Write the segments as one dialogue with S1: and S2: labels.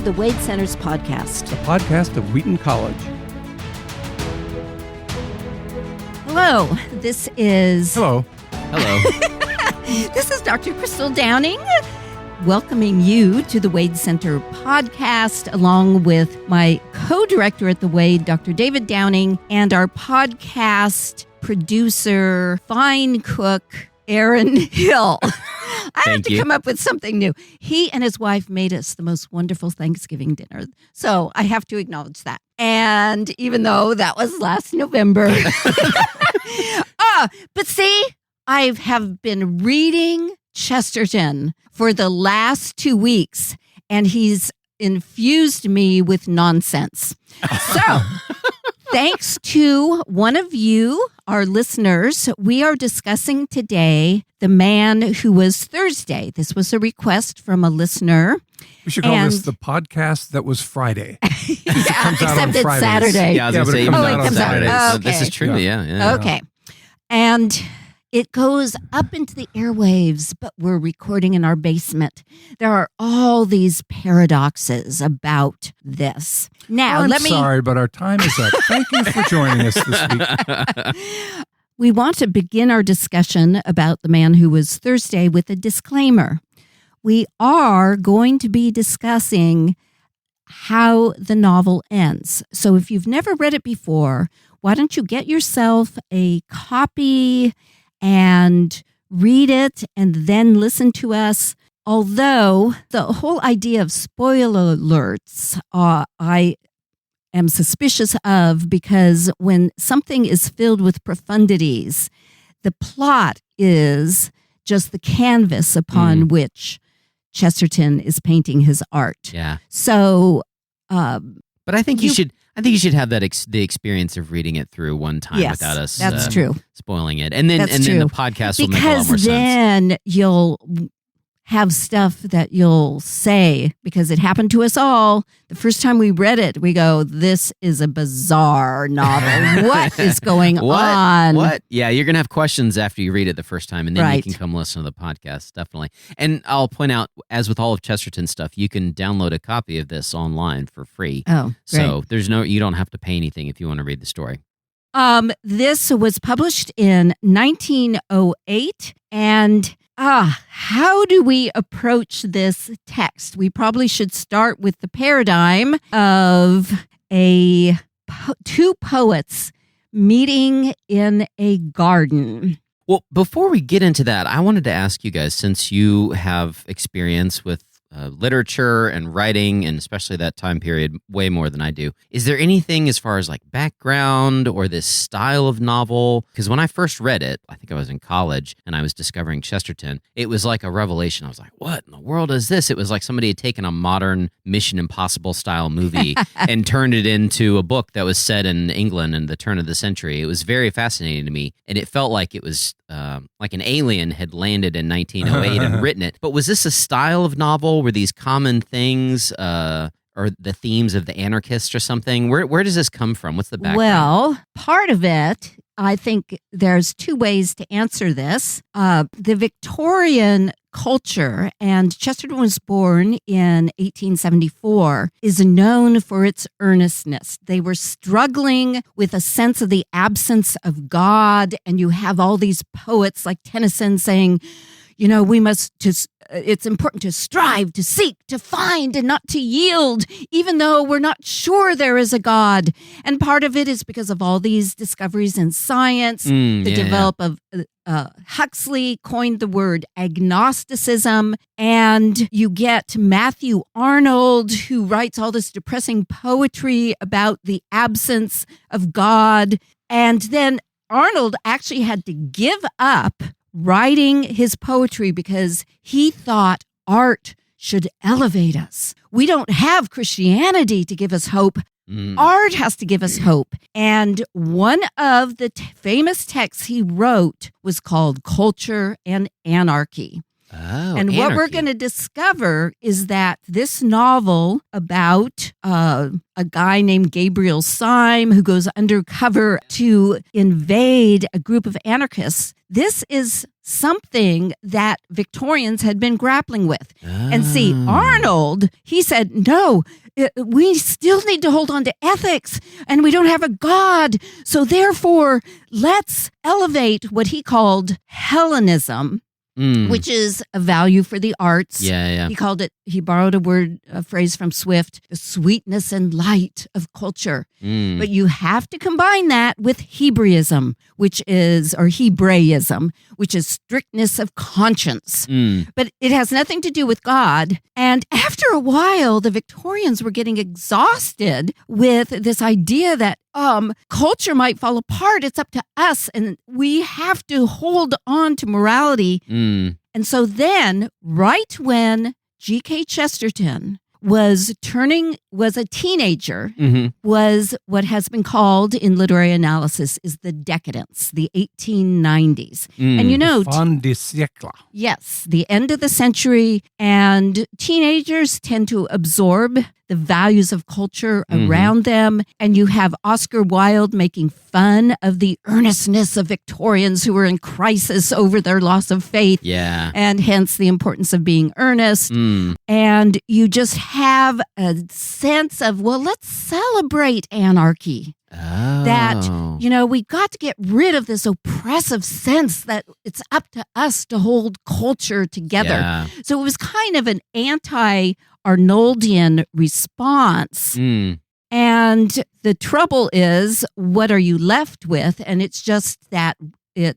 S1: the Wade Center's podcast.
S2: The podcast of Wheaton College.
S1: Hello, this is...
S2: Hello.
S1: This is Dr. Crystal Downing, welcoming you to the Wade Center podcast, along with my co-director at the Wade, Dr. David Downing, and our podcast producer, fine cook, Aaron Hill. I have to come up with something new. He and his wife made us the most wonderful Thanksgiving dinner. So I have to acknowledge that. And even though that was last November. But see, I have been reading Chesterton for the last 2 weeks, and he's infused me with nonsense. So thanks to one of you, our listeners, we are discussing today The Man Who Was Thursday. This was a request from a listener.
S2: We should call this the podcast that was Friday.
S1: Yeah, except it's Saturday.
S3: Yeah, I was going to say,
S1: it comes out on Saturdays.
S3: Okay. This is true, yeah.
S1: Okay. And it goes up into the airwaves, but we're recording in our basement. There are all these paradoxes about this. Now,
S2: I'm sorry, but our time is up. Thank you for joining us this week.
S1: We want to begin our discussion about The Man Who Was Thursday with a disclaimer. We are going to be discussing how the novel ends. So if you've never read it before, why don't you get yourself a copy and read it and then listen to us. Although the whole idea of spoiler alerts, I am suspicious of, because when something is filled with profundities, the plot is just the canvas upon which Chesterton is painting his art.
S3: Yeah.
S1: So,
S3: but I think you should have that the experience of reading it through one time without us
S1: true.
S3: spoiling it, and then the podcast will make a lot more sense.
S1: Because then you'll have stuff that you'll say, because it happened to us all. The first time we read it, we go, "This is a bizarre novel. What is going on?"
S3: What? Yeah, you're gonna have questions after you read it the first time, and then you can come listen to the podcast, definitely. And I'll point out, as with all of Chesterton's stuff, you can download a copy of this online for free.
S1: Oh, great.
S3: So you don't have to pay anything if you want to read the story.
S1: This was published in 1908, and how do we approach this text? We probably should start with the paradigm of two poets meeting in a garden.
S3: Well, before we get into that, I wanted to ask you guys, since you have experience with literature and writing, and especially that time period way more than I do, is there anything as far as like background or this style of novel? Because when I first read it, I think I was in college and I was discovering Chesterton, it was like a revelation. I was like, what in the world is this? It was like somebody had taken a modern Mission Impossible style movie and turned it into a book that was set in England in the turn of the century. It was very fascinating to me, and it felt like it was like an alien had landed in 1908 and written it. But was this a style of novel? Were these common things or the themes of the anarchists or something? Where does this come from? What's the background?
S1: Well, part of it, I think there's two ways to answer this. The Victorian culture, and Chesterton was born in 1874, is known for its earnestness. They were struggling with a sense of the absence of God, and you have all these poets like Tennyson saying, you know, it's important to strive, to seek, to find, and not to yield, even though we're not sure there is a God. And part of it is because of all these discoveries in science, of Huxley coined the word agnosticism, and you get Matthew Arnold, who writes all this depressing poetry about the absence of God. And then Arnold actually had to give up writing his poetry because he thought art should elevate us. We don't have Christianity to give us hope. Art has to give us hope. And one of the famous texts he wrote was called Culture and Anarchy. And what we're going to discover is that this novel about a guy named Gabriel Syme who goes undercover to invade a group of anarchists, this is something that Victorians had been grappling with. And see, Arnold, he said, no, we still need to hold on to ethics, and we don't have a God. So therefore, let's elevate what he called Hellenism, which is a value for the arts.
S3: Yeah.
S1: He borrowed a phrase from Swift, the sweetness and light of culture. But you have to combine that with Hebraism, or Hebraism, which is strictness of conscience. But it has nothing to do with God. And after a while, the Victorians were getting exhausted with this idea that culture might fall apart. It's up to us, and we have to hold on to morality. And so then, right when G.K. Chesterton was a teenager, was what has been called in literary analysis is the decadence, the 1890s. And
S2: fin de siècle.
S1: Yes, the end of the century, and teenagers tend to absorb the values of culture around them. And you have Oscar Wilde making fun of the earnestness of Victorians who were in crisis over their loss of faith.
S3: Yeah.
S1: And hence the importance of being earnest. And you just have a sense of, well, let's celebrate anarchy. That, we got to get rid of this oppressive sense that it's up to us to hold culture together.
S3: Yeah.
S1: So it was kind of an anti-Arnoldian response. And the trouble is, what are you left with? And it's just that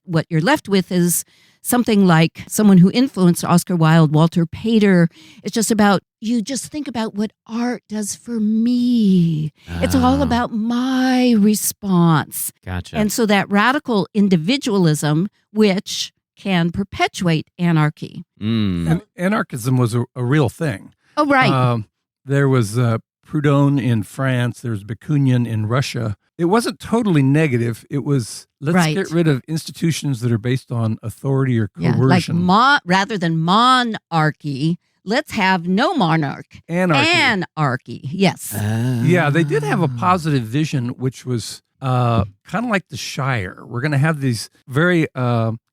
S1: what you're left with is something like someone who influenced Oscar Wilde, Walter Pater. It's just about, you just think about what art does for me. It's all about my response.
S3: Gotcha.
S1: And so that radical individualism, which can perpetuate anarchy.
S2: And anarchism was a real thing.
S1: Oh, right.
S2: There was Proudhon in France. There's Bakunin in Russia. It wasn't totally negative. It was, let's get rid of institutions that are based on authority or coercion.
S1: Like rather than monarchy, let's have no monarch. Anarchy. Yes.
S2: Yeah, they did have a positive vision, which was kind of like the Shire. We're going to have these very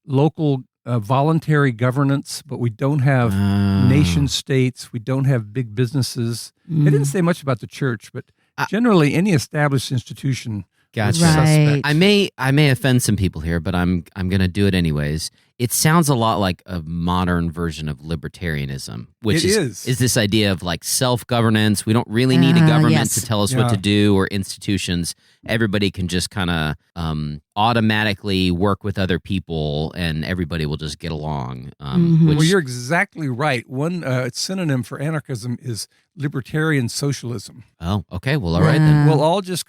S2: local voluntary governance, but we don't have nation states. We don't have big businesses. They didn't say much about the church, but generally any established institution is suspect.
S3: I may offend some people here, but I'm going to do it anyways. It sounds a lot like a modern version of libertarianism, which is this idea of like self-governance. We don't really need a government to tell us what to do, or institutions. Everybody can just kind of automatically work with other people, and everybody will just get along.
S2: Well, you're exactly right. One synonym for anarchism is libertarian socialism.
S3: Oh, okay. Well, all right then.
S2: We'll all just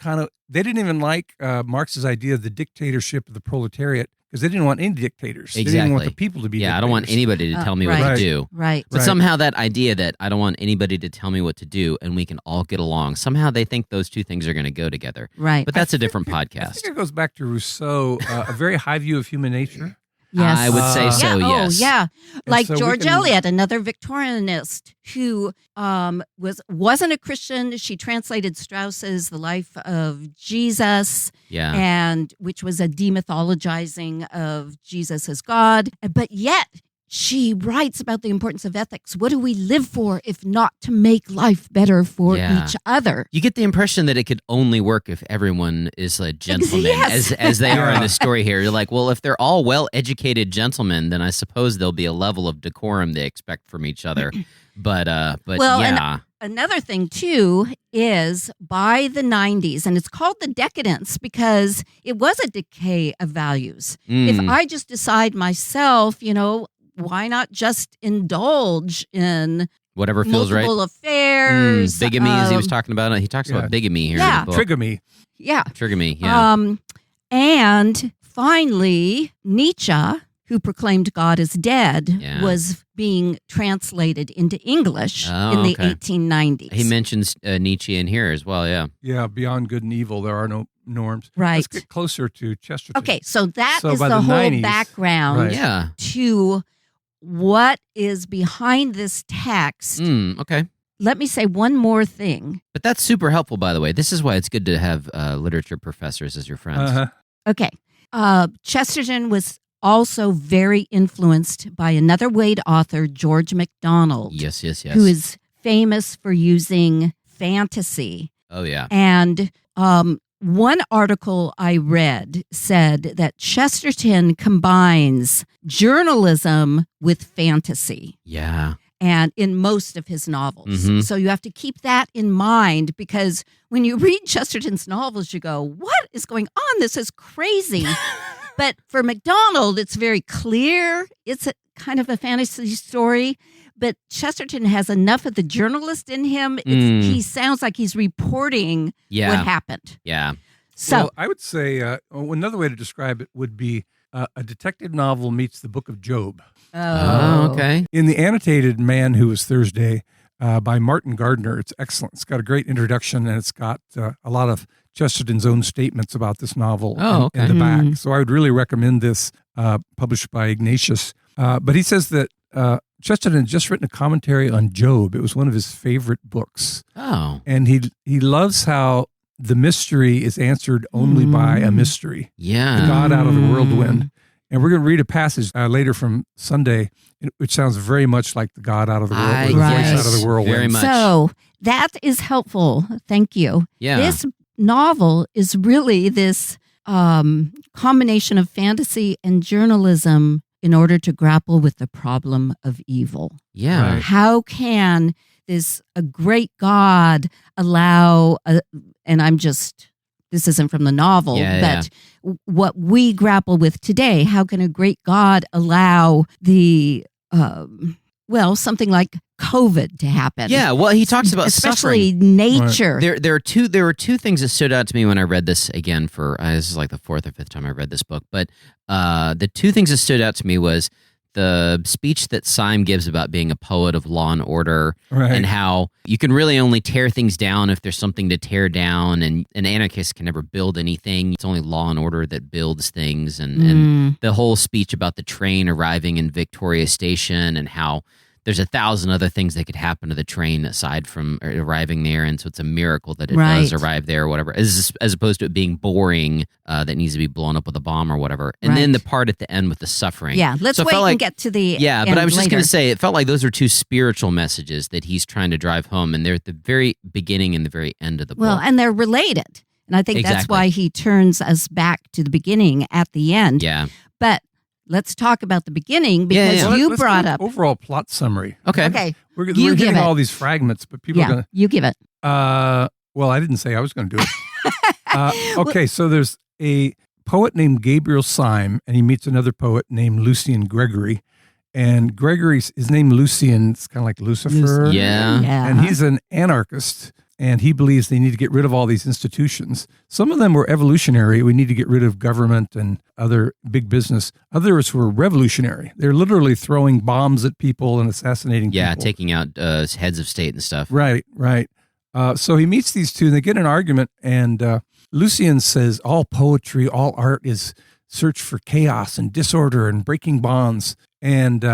S2: they didn't even like Marx's idea of the dictatorship of the proletariat, because they didn't want any dictators.
S3: Exactly.
S2: They didn't want the people to be dictators.
S3: I don't want anybody to tell me what to do.
S1: Right.
S3: But somehow that idea that I don't want anybody to tell me what to do and we can all get along, somehow they think those two things are going to go together.
S1: Right.
S3: But that's a different
S2: I
S3: podcast.
S2: think it goes back to Rousseau, a very high view of human nature.
S1: Yes.
S3: I would say so, yes.
S1: Oh, yeah. Like
S2: so
S1: George Eliot, another Victorianist who wasn't a Christian. She translated Strauss's The Life of Jesus, and which was a demythologizing of Jesus as God. But yet she writes about the importance of ethics. What do we live for if not to make life better for each other?
S3: You get the impression that it could only work if everyone is a gentleman, as they are in the story here. You're like, well, if they're all well-educated gentlemen, then I suppose there'll be a level of decorum they expect from each other. But
S1: Another thing, too, is by the 90s, and it's called the decadence because it was a decay of values. If I just decide myself, why not just indulge in
S3: whatever feels right?
S1: Multiple affairs.
S3: Bigamy, as he was talking about. He talks about bigamy here in the book.
S2: Trigamy.
S1: Yeah.
S3: Trigamy, yeah.
S1: And finally, Nietzsche, who proclaimed God is dead, was being translated into English in the 1890s.
S3: He mentions Nietzsche in here as well,
S2: Yeah, beyond good and evil, there are no norms.
S1: Right.
S2: Let's get closer to Chesterton.
S1: Okay, so that is
S2: by
S1: the whole
S2: 90s,
S1: background to what is behind this text.
S3: Okay.
S1: Let me say one more thing.
S3: But that's super helpful, by the way. This is why it's good to have literature professors as your friends.
S1: Okay. Chesterton was also very influenced by another Wade author, George MacDonald.
S3: Yes.
S1: Who is famous for using fantasy.
S3: Oh, yeah.
S1: And one article I read said that Chesterton combines journalism with fantasy.
S3: Yeah.
S1: And in most of his novels.
S3: Mhm.
S1: So you have to keep that in mind, because when you read Chesterton's novels, you go, what is going on? This is crazy. But for MacDonald, it's very clear. It's a kind of a fantasy story. But Chesterton has enough of the journalist in him. He sounds like he's reporting what happened.
S3: Yeah.
S1: So
S2: well, I would say another way to describe it would be a detective novel meets the Book of Job.
S3: Oh, okay.
S2: In the annotated Man Who Was Thursday by Martin Gardner, it's excellent. It's got a great introduction, and it's got a lot of Chesterton's own statements about this novel in the back. So I would really recommend this, published by Ignatius. But he says that Chesterton had just written a commentary on Job. It was one of his favorite books.
S3: Oh.
S2: And he loves how the mystery is answered only by a mystery.
S3: Yeah.
S2: The God out of the whirlwind. And we're going to read a passage later from Sunday, which sounds very much like the God out of the whirlwind, the voice out of the whirlwind.
S3: Very much.
S1: So that is helpful. Thank you.
S3: Yeah.
S1: This novel is really this combination of fantasy and journalism in order to grapple with the problem of evil.
S3: Yeah.
S2: Right.
S1: How can a great God allow, this isn't from the novel, but what we grapple with today, how can a great God allow something like COVID to happen?
S3: Yeah, well, he talks about
S1: especially
S3: suffering.
S1: nature.
S3: Right. There were two things that stood out to me when I read this again for this is like the fourth or fifth time I read this book, but the two things that stood out to me was the speech that Syme gives about being a poet of law and order, and how you can really only tear things down if there's something to tear down, and an anarchist can never build anything. It's only law and order that builds things, and the whole speech about the train arriving in Victoria Station and how there's 1,000 other things that could happen to the train aside from arriving there, and so it's a miracle that it does arrive there or whatever, as opposed to it being boring that needs to be blown up with a bomb or whatever. And then the part at the end with the suffering.
S1: Yeah, let's wait and get to the
S3: but I was just
S1: later.
S3: going to say, it felt like those are two spiritual messages that he's trying to drive home, and they're at the very beginning and the very end of the book.
S1: Well, and they're related. And I think that's why he turns us back to the beginning at the end.
S3: Yeah.
S1: But let's talk about the beginning, because you
S2: let's
S1: brought
S2: do an
S1: up
S2: overall plot summary.
S1: Okay.
S2: We're hitting all these fragments, but people are going to.
S1: You give it.
S2: Well, I didn't say I was going to do it. Okay, so there's a poet named Gabriel Syme, and he meets another poet named Lucian Gregory. And Gregory's his name Lucian. It's kind of like Lucifer.
S3: Yeah.
S2: And he's an anarchist. And he believes they need to get rid of all these institutions. Some of them were evolutionary. We need to get rid of government and other big business. Others were revolutionary. They're literally throwing bombs at people and assassinating people.
S3: Yeah, taking out heads of state and stuff.
S2: Right. So he meets these two, and they get in an argument, and Lucian says all poetry, all art is search for chaos and disorder and breaking bonds. And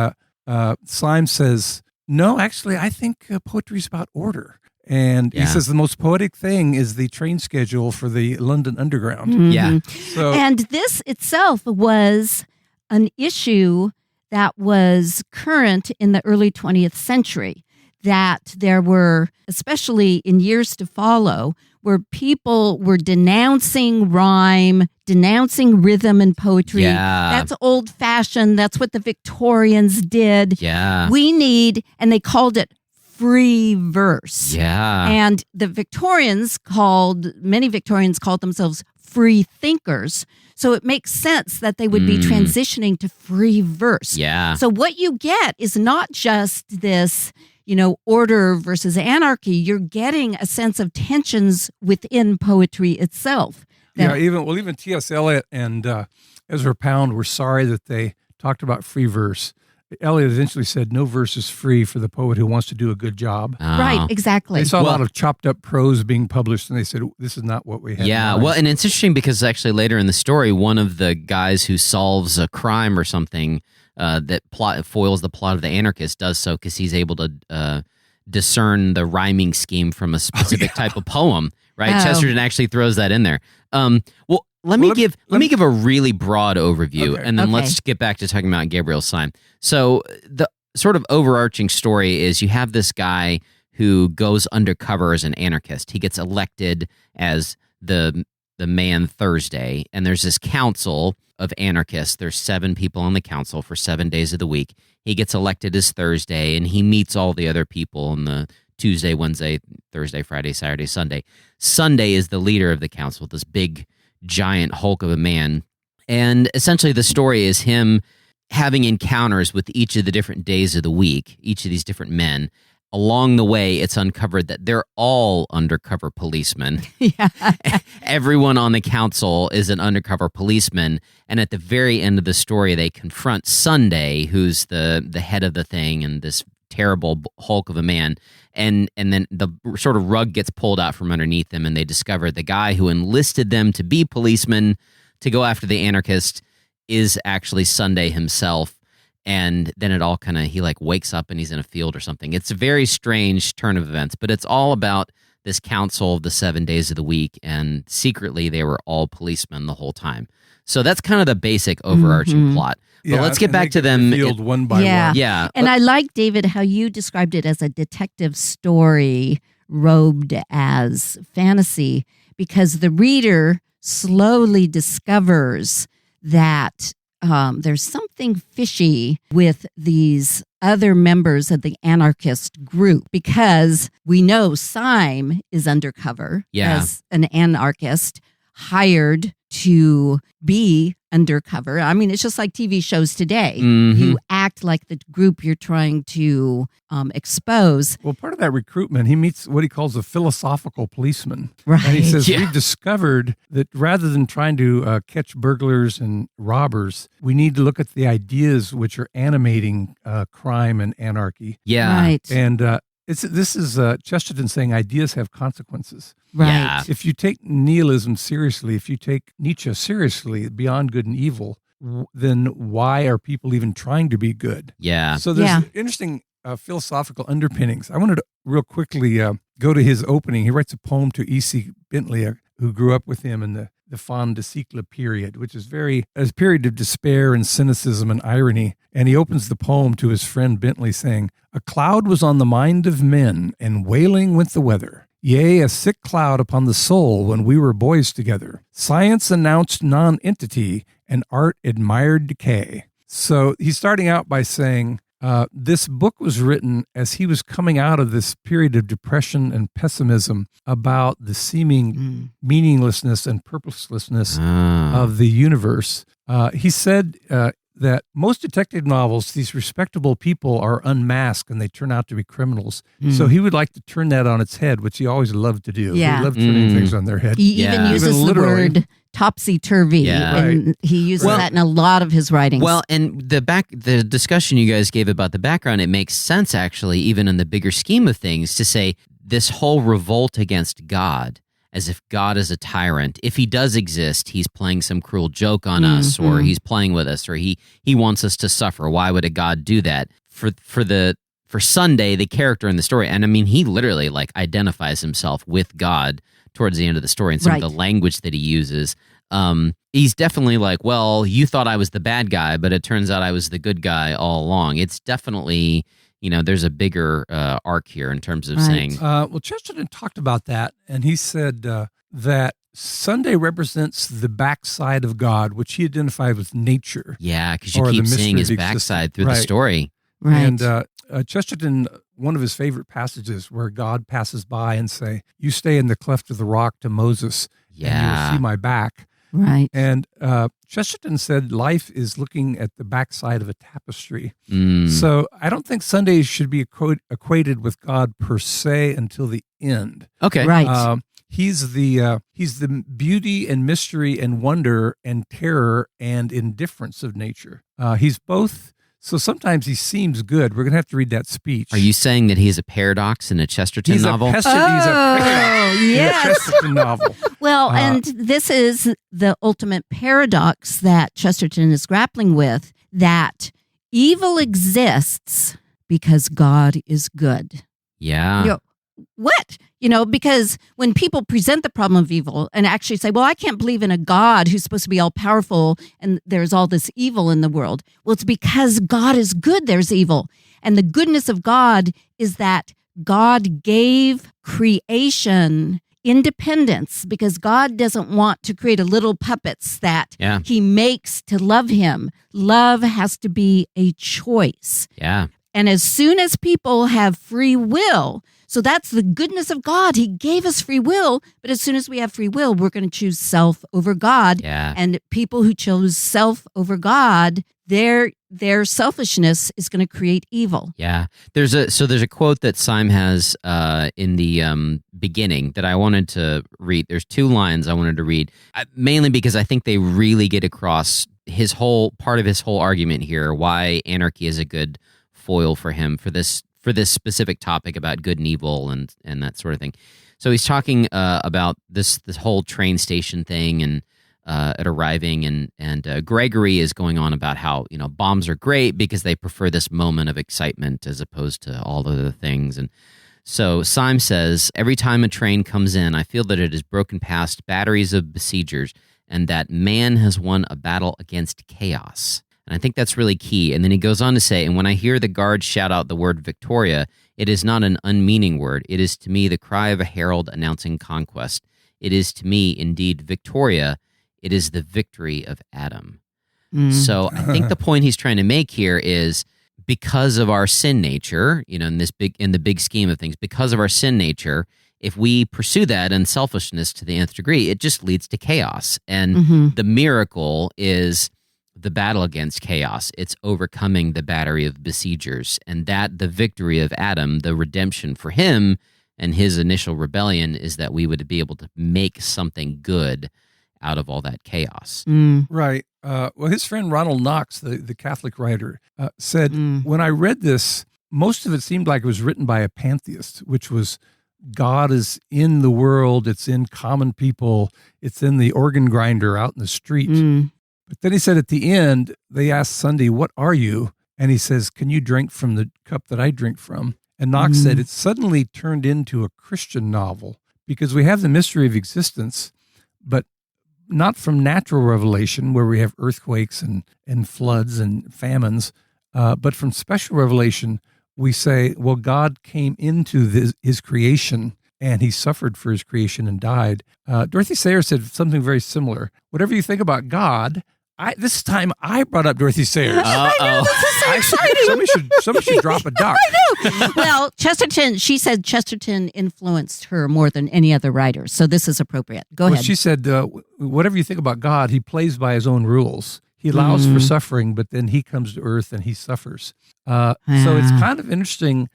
S2: Syme says, no, actually, I think poetry is about order. And he says the most poetic thing is the train schedule for the London Underground.
S1: Mm-hmm.
S3: Yeah.
S2: So,
S1: and this itself was an issue that was current in the early 20th century, that there were, especially in years to follow, where people were denouncing rhyme, denouncing rhythm and poetry.
S3: Yeah.
S1: That's old-fashioned. That's what the Victorians did.
S3: Yeah.
S1: We need, and they called it free verse.
S3: Yeah.
S1: And many Victorians called themselves free thinkers. So it makes sense that they would be transitioning to free verse.
S3: Yeah.
S1: So what you get is not just this, order versus anarchy. You're getting a sense of tensions within poetry itself.
S2: Even T.S. Eliot and Ezra Pound were sorry that they talked about free verse. Eliot eventually said, no verse is free for the poet who wants to do a good job.
S1: Right, exactly.
S2: They saw a lot of chopped up prose being published, and they said, this is not what we have.
S3: Yeah, well, and it's interesting because actually later in the story, one of the guys who solves a crime or something that foils the plot of the anarchist does so because he's able to discern the rhyming scheme from a specific type of poem, right?
S1: Oh.
S3: Chesterton actually throws that in there. Well, Let me give a really broad overview,
S2: Okay.
S3: and then
S1: Okay.
S3: let's get back to talking about Gabriel's sign. So the sort of overarching story is you have this guy who goes undercover as an anarchist. He gets elected as the man Thursday, and there's this council of anarchists. There's 7 people on the council for 7 days of the week. He gets elected as Thursday, and he meets all the other people on the Tuesday, Wednesday, Thursday, Friday, Saturday, Sunday. Sunday is the leader of the council, this big, giant hulk of a man. And essentially the story is him having encounters with each of the different days of the week, each of these different men. Along the way, it's uncovered that they're all undercover policemen.
S1: Yeah.
S3: Everyone on the council is an undercover policeman. And at the very end of the story, they confront Sunday, who's the head of the thing and this terrible hulk of a man. And then the sort of rug gets pulled out from underneath them, and they discover the guy who enlisted them to be policemen to go after the anarchist is actually Sunday himself. And then it all kind of, he like wakes up and he's in a field or something. It's a very strange turn of events, but it's all about this council of the 7 days of the week, and secretly they were all policemen the whole time. So that's kind of the basic overarching plot. But let's get back to them.
S2: Revealed one by
S1: Yeah.
S2: one.
S3: Yeah.
S1: And I like, David, how you described it as a detective story robed as fantasy, because the reader slowly discovers that there's something fishy with these other members of the anarchist group, because we know Syme is undercover as an anarchist hired to be undercover. I mean, it's just like TV shows today.
S3: Mhm.
S1: You act like the group you're trying to expose.
S2: Well, part of that recruitment, he meets what he calls a philosophical policeman.
S1: Right.
S2: And he says,
S3: Yeah.
S2: we've discovered that rather than trying to catch burglars and robbers, we need to look at the ideas which are animating crime and anarchy.
S3: Yeah.
S1: Right.
S2: And this is Chesterton saying ideas have consequences.
S1: Right.
S3: Yeah.
S2: If you take nihilism seriously, if you take Nietzsche seriously, beyond good and evil, then why are people even trying to be good?
S3: Yeah.
S2: So there's
S1: Yeah.
S2: interesting philosophical underpinnings. I wanted to real quickly go to his opening. He writes a poem to E.C. Bentley, who grew up with him in the fin de siècle period, which is a period of despair and cynicism and irony. And he opens the poem to his friend Bentley saying, "A cloud was on the mind of men, and wailing went the weather. Yea, a sick cloud upon the soul when we were boys together. Science announced non-entity, and art admired decay." So he's starting out by saying, this book was written as he was coming out of this period of depression and pessimism about the seeming meaninglessness and purposelessness of the universe. He said that most detective novels, these respectable people are unmasked and they turn out to be criminals. So he would like to turn that on its head, which he always loved to do.
S1: Yeah.
S2: He loved turning things on their head.
S1: He
S3: Yeah.
S1: even uses
S2: Even
S1: the
S2: literally.
S1: word topsy-turvy,
S3: Yeah.
S1: and he uses
S3: Well-
S1: that in a lot of his writings.
S3: Well, and the discussion you guys gave about the background, it makes sense actually, even in the bigger scheme of things, to say this whole revolt against God, as if God is a tyrant. If he does exist, he's playing some cruel joke on us, or he's playing with us, or he wants us to suffer. Why would a God do that? For Sunday, the character in the story, and I mean, he literally like identifies himself with God towards the end of the story, and some of the language that he uses. He's definitely like, well, you thought I was the bad guy, but it turns out I was the good guy all along. It's definitely, there's a bigger arc here in terms of saying,
S2: Well, Chesterton talked about that, and he said that Sunday represents the backside of God, which he identified with nature.
S3: yeah, because you
S2: or the
S3: keep seeing
S2: mystery
S3: his
S2: of existence.
S3: backside through the
S2: Right.
S3: story.
S1: right.
S2: And Chesterton, one of his favorite passages where God passes by and say, "You stay in the cleft of the rock to Moses, and you
S3: Yeah.
S2: will see my back."
S1: right.
S2: And Chesterton said life is looking at the backside of a tapestry.
S3: Mm.
S2: So I don't think Sundays should be equated with God per se until the end.
S3: Okay.
S1: Right.
S2: He's the beauty and mystery and wonder and terror and indifference of nature. He's both. So sometimes he seems good. We're going to have to read that speech.
S3: Are you saying that he's a paradox in a Chesterton
S2: He's
S3: novel?
S2: he's a paradox in a
S1: yes.
S2: Chesterton novel.
S1: Well, and this is the ultimate paradox that Chesterton is grappling with, that evil exists because God is good.
S3: Yeah.
S1: You know, what? Because when people present the problem of evil and actually say, well, I can't believe in a God who's supposed to be all powerful and there's all this evil in the world. Well, it's because God is good, there's evil. And the goodness of God is that God gave creation independence because God doesn't want to create a little puppets that he makes to love him. Love has to be a choice.
S3: Yeah.
S1: And as soon as people have free will, so that's the goodness of God. He gave us free will, but as soon as we have free will, we're going to choose self over God.
S3: Yeah.
S1: And people who chose self over God, their selfishness is going to create evil.
S3: Yeah. There's a quote that Syme has in the beginning that I wanted to read. There's 2 lines I wanted to read, mainly because I think they really get across part of his whole argument here, why anarchy is a good foil for him for this specific topic about good and evil and that sort of thing. So he's talking about this whole train station thing and at arriving and Gregory is going on about how bombs are great because they prefer this moment of excitement as opposed to all other things. And so Syme says, every time a train comes in, I feel that it has broken past batteries of besiegers and that man has won a battle against chaos. And I think that's really key. And then he goes on to say, and when I hear the guards shout out the word Victoria, it is not an unmeaning word. It is to me the cry of a herald announcing conquest. It is to me, indeed, Victoria. It is the victory of Adam. So I think the point he's trying to make here is because of our sin nature, in the big scheme of things, because of our sin nature, if we pursue that and selfishness to the nth degree, it just leads to chaos. And the miracle is the battle against chaos. It's overcoming the battery of besiegers, and that the victory of Adam, the redemption for him and his initial rebellion, is that we would be able to make something good out of all that chaos.
S2: Right. Well, his friend Ronald Knox, the Catholic writer, said, when I read this, most of it seemed like it was written by a pantheist, which was God is in the world, it's in common people, it's in the organ grinder out in the street. But then he said at the end, they asked Sunday, what are you? And he says, can you drink from the cup that I drink from? And Knox said it suddenly turned into a Christian novel because we have the mystery of existence, but not from natural revelation where we have earthquakes and floods and famines, but from special revelation, we say, well, God came into his creation and he suffered for his creation and died. Dorothy Sayers said something very similar. Whatever you think about God, this time I brought up Dorothy Sayers.
S1: I know, this is so exciting.
S2: Somebody should drop a duck.
S1: I know. Well, she said Chesterton influenced her more than any other writer, so this is appropriate. Go ahead.
S2: She said, whatever you think about God, he plays by his own rules. He allows for suffering, but then he comes to earth and he suffers. So it's kind of interesting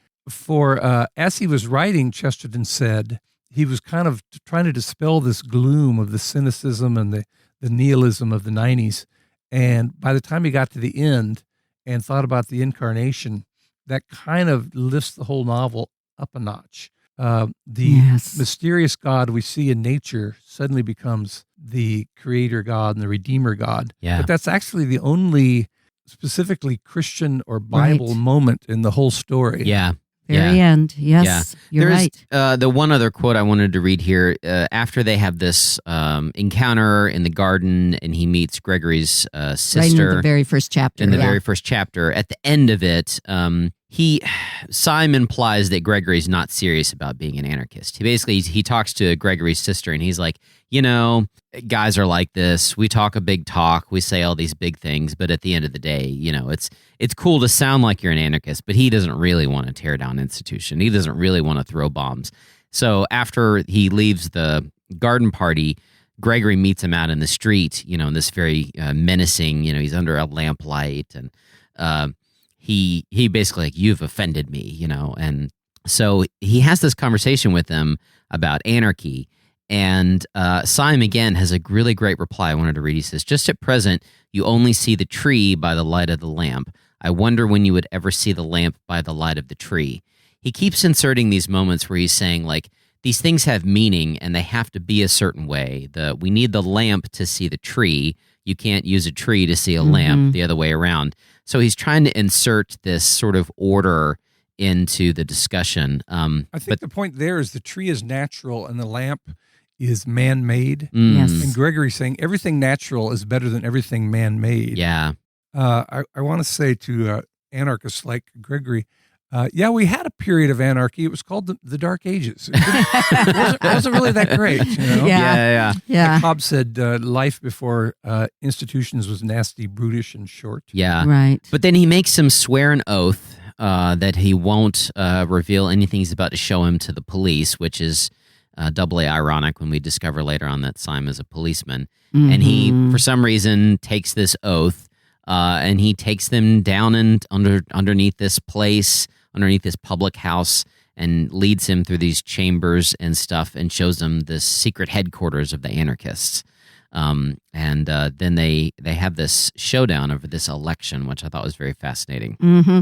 S2: as he was writing, Chesterton said, he was kind of trying to dispel this gloom of the cynicism and the nihilism of the 90s. And by the time he got to the end and thought about the incarnation, that kind of lifts the whole novel up a notch. Mysterious God we see in nature suddenly becomes the creator God and the redeemer God.
S3: Yeah.
S2: But that's actually the only specifically Christian or Bible moment in the whole story.
S3: Yeah.
S1: Very end. Yes, you're right.
S3: The one other quote I wanted to read here, after they have this encounter in the garden and he meets Gregorys' sister.
S1: Right in the very first chapter.
S3: Very first chapter. At the end of it, Syme implies that Gregory's not serious about being an anarchist. He talks to Gregorys' sister and he's like, guys are like this. We talk a big talk. We say all these big things, but at the end of the day, it's cool to sound like you're an anarchist, but he doesn't really want to tear down institution. He doesn't really want to throw bombs. So after he leaves the garden party, Gregory meets him out in the street, in this very menacing, he's under a lamplight and he basically like, you've offended me, and so he has this conversation with him about anarchy. And Syme, again, has a really great reply I wanted to read. He says, just at present, you only see the tree by the light of the lamp. I wonder when you would ever see the lamp by the light of the tree. He keeps inserting these moments where he's saying, like, these things have meaning and they have to be a certain way. We need the lamp to see the tree. You can't use a tree to see a lamp the other way around. So he's trying to insert this sort of order into the discussion.
S2: I think the point there is the tree is natural and the lamp is man-made.
S1: Yes.
S2: And Gregory's saying everything natural is better than everything man-made.
S3: Yeah.
S2: I want to say to anarchists like Gregory, we had a period of anarchy. It was called the Dark Ages. It wasn't really that great. You know?
S3: Yeah.
S2: Like Hobbes said, life before institutions was nasty, brutish, and short.
S3: Yeah.
S1: Right.
S3: But then he makes him swear an oath that he won't reveal anything he's about to show him to the police, which is doubly ironic when we discover later on that Syme is a policeman.
S1: Mm-hmm.
S3: And he, for some reason, takes this oath and he takes them down and underneath this place, underneath this public house, and leads him through these chambers and stuff and shows him the secret headquarters of the anarchists. And then they have this showdown over this election, which I thought was very fascinating.
S1: Mm-hmm.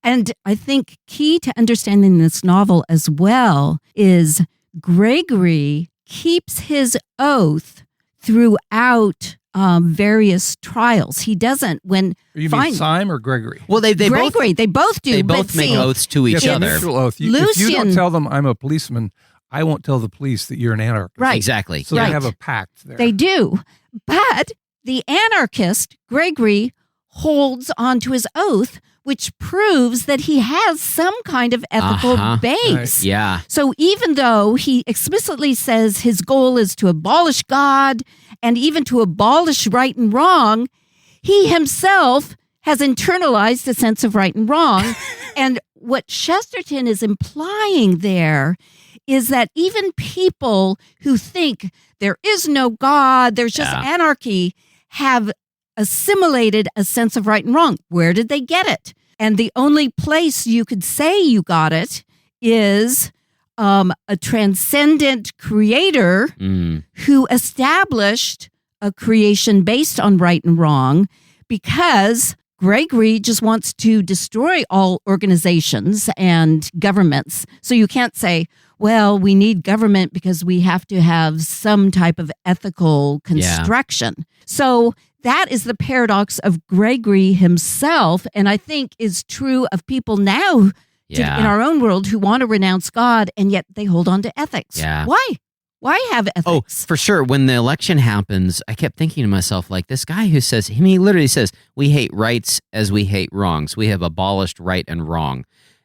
S1: And I think key to understanding this novel as well is Gregory keeps his oath throughout various trials. He doesn't when
S2: You mean Syme or Gregory?
S3: Well, they
S1: Gregory, they both do.
S3: They
S1: but
S3: both make
S1: see,
S3: oaths to each
S2: Yes, a
S3: other.
S2: mutual oath. If you
S1: Lucian-
S2: don't tell them I'm a policeman, I won't tell the police that you're an anarchist.
S1: Right.
S3: Exactly.
S2: So
S1: Right.
S2: they have a pact there.
S1: They do. But the anarchist, Gregory, holds on to his oath, which proves that he has some kind of ethical base.
S3: Yeah.
S1: So even though he explicitly says his goal is to abolish God and even to abolish right and wrong, he himself has internalized a sense of right and wrong. And what Chesterton is implying there is that even people who think there is no God, there's just anarchy, have assimilated a sense of right and wrong. Where did they get it? And the only place you could say you got it is a transcendent creator who established a creation based on right and wrong, because Gregory just wants to destroy all organizations and governments. So you can't say, well, we need government because we have to have some type of ethical construction. So that is the paradox of Gregory himself, and I think is true of people now in our own world who want to renounce God, and yet they hold on to ethics.
S3: Yeah.
S1: Why? Why have ethics?
S3: Oh, for sure. When the election happens, I kept thinking to myself, like, this guy who says, he literally says, we hate rights as we hate wrongs. We have abolished right and wrong.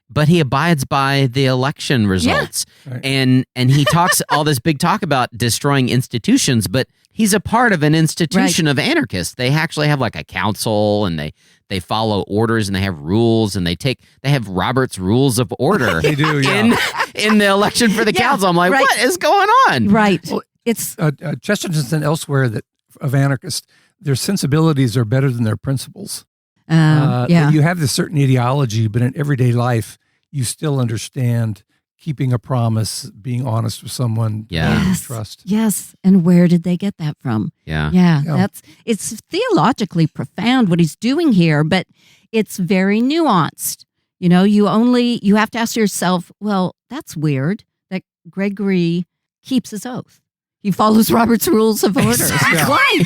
S3: But he abides by the election results.
S2: Yeah. Right.
S3: And he talks all this big talk about destroying institutions, but he's a part of an institution of anarchists. They actually have like a council, and they follow orders, and they have rules, and they have Robert's Rules of Order.
S2: They do, yeah.
S3: in the election for the council. I'm like, what is going on?
S1: Right.
S2: Well,
S1: it's
S2: Chesterton said elsewhere that of anarchists, their sensibilities are better than their principles. That you have this certain ideology, but in everyday life, you still understand keeping a promise, being honest with someone, trust.
S1: Yes. And where did they get that from?
S3: Yeah.
S1: It's theologically profound what he's doing here, but it's very nuanced. You know, you have to ask yourself, well, that's weird that Gregory keeps his oath. He follows Robert's Rules of Order.
S2: Yeah.
S1: Why?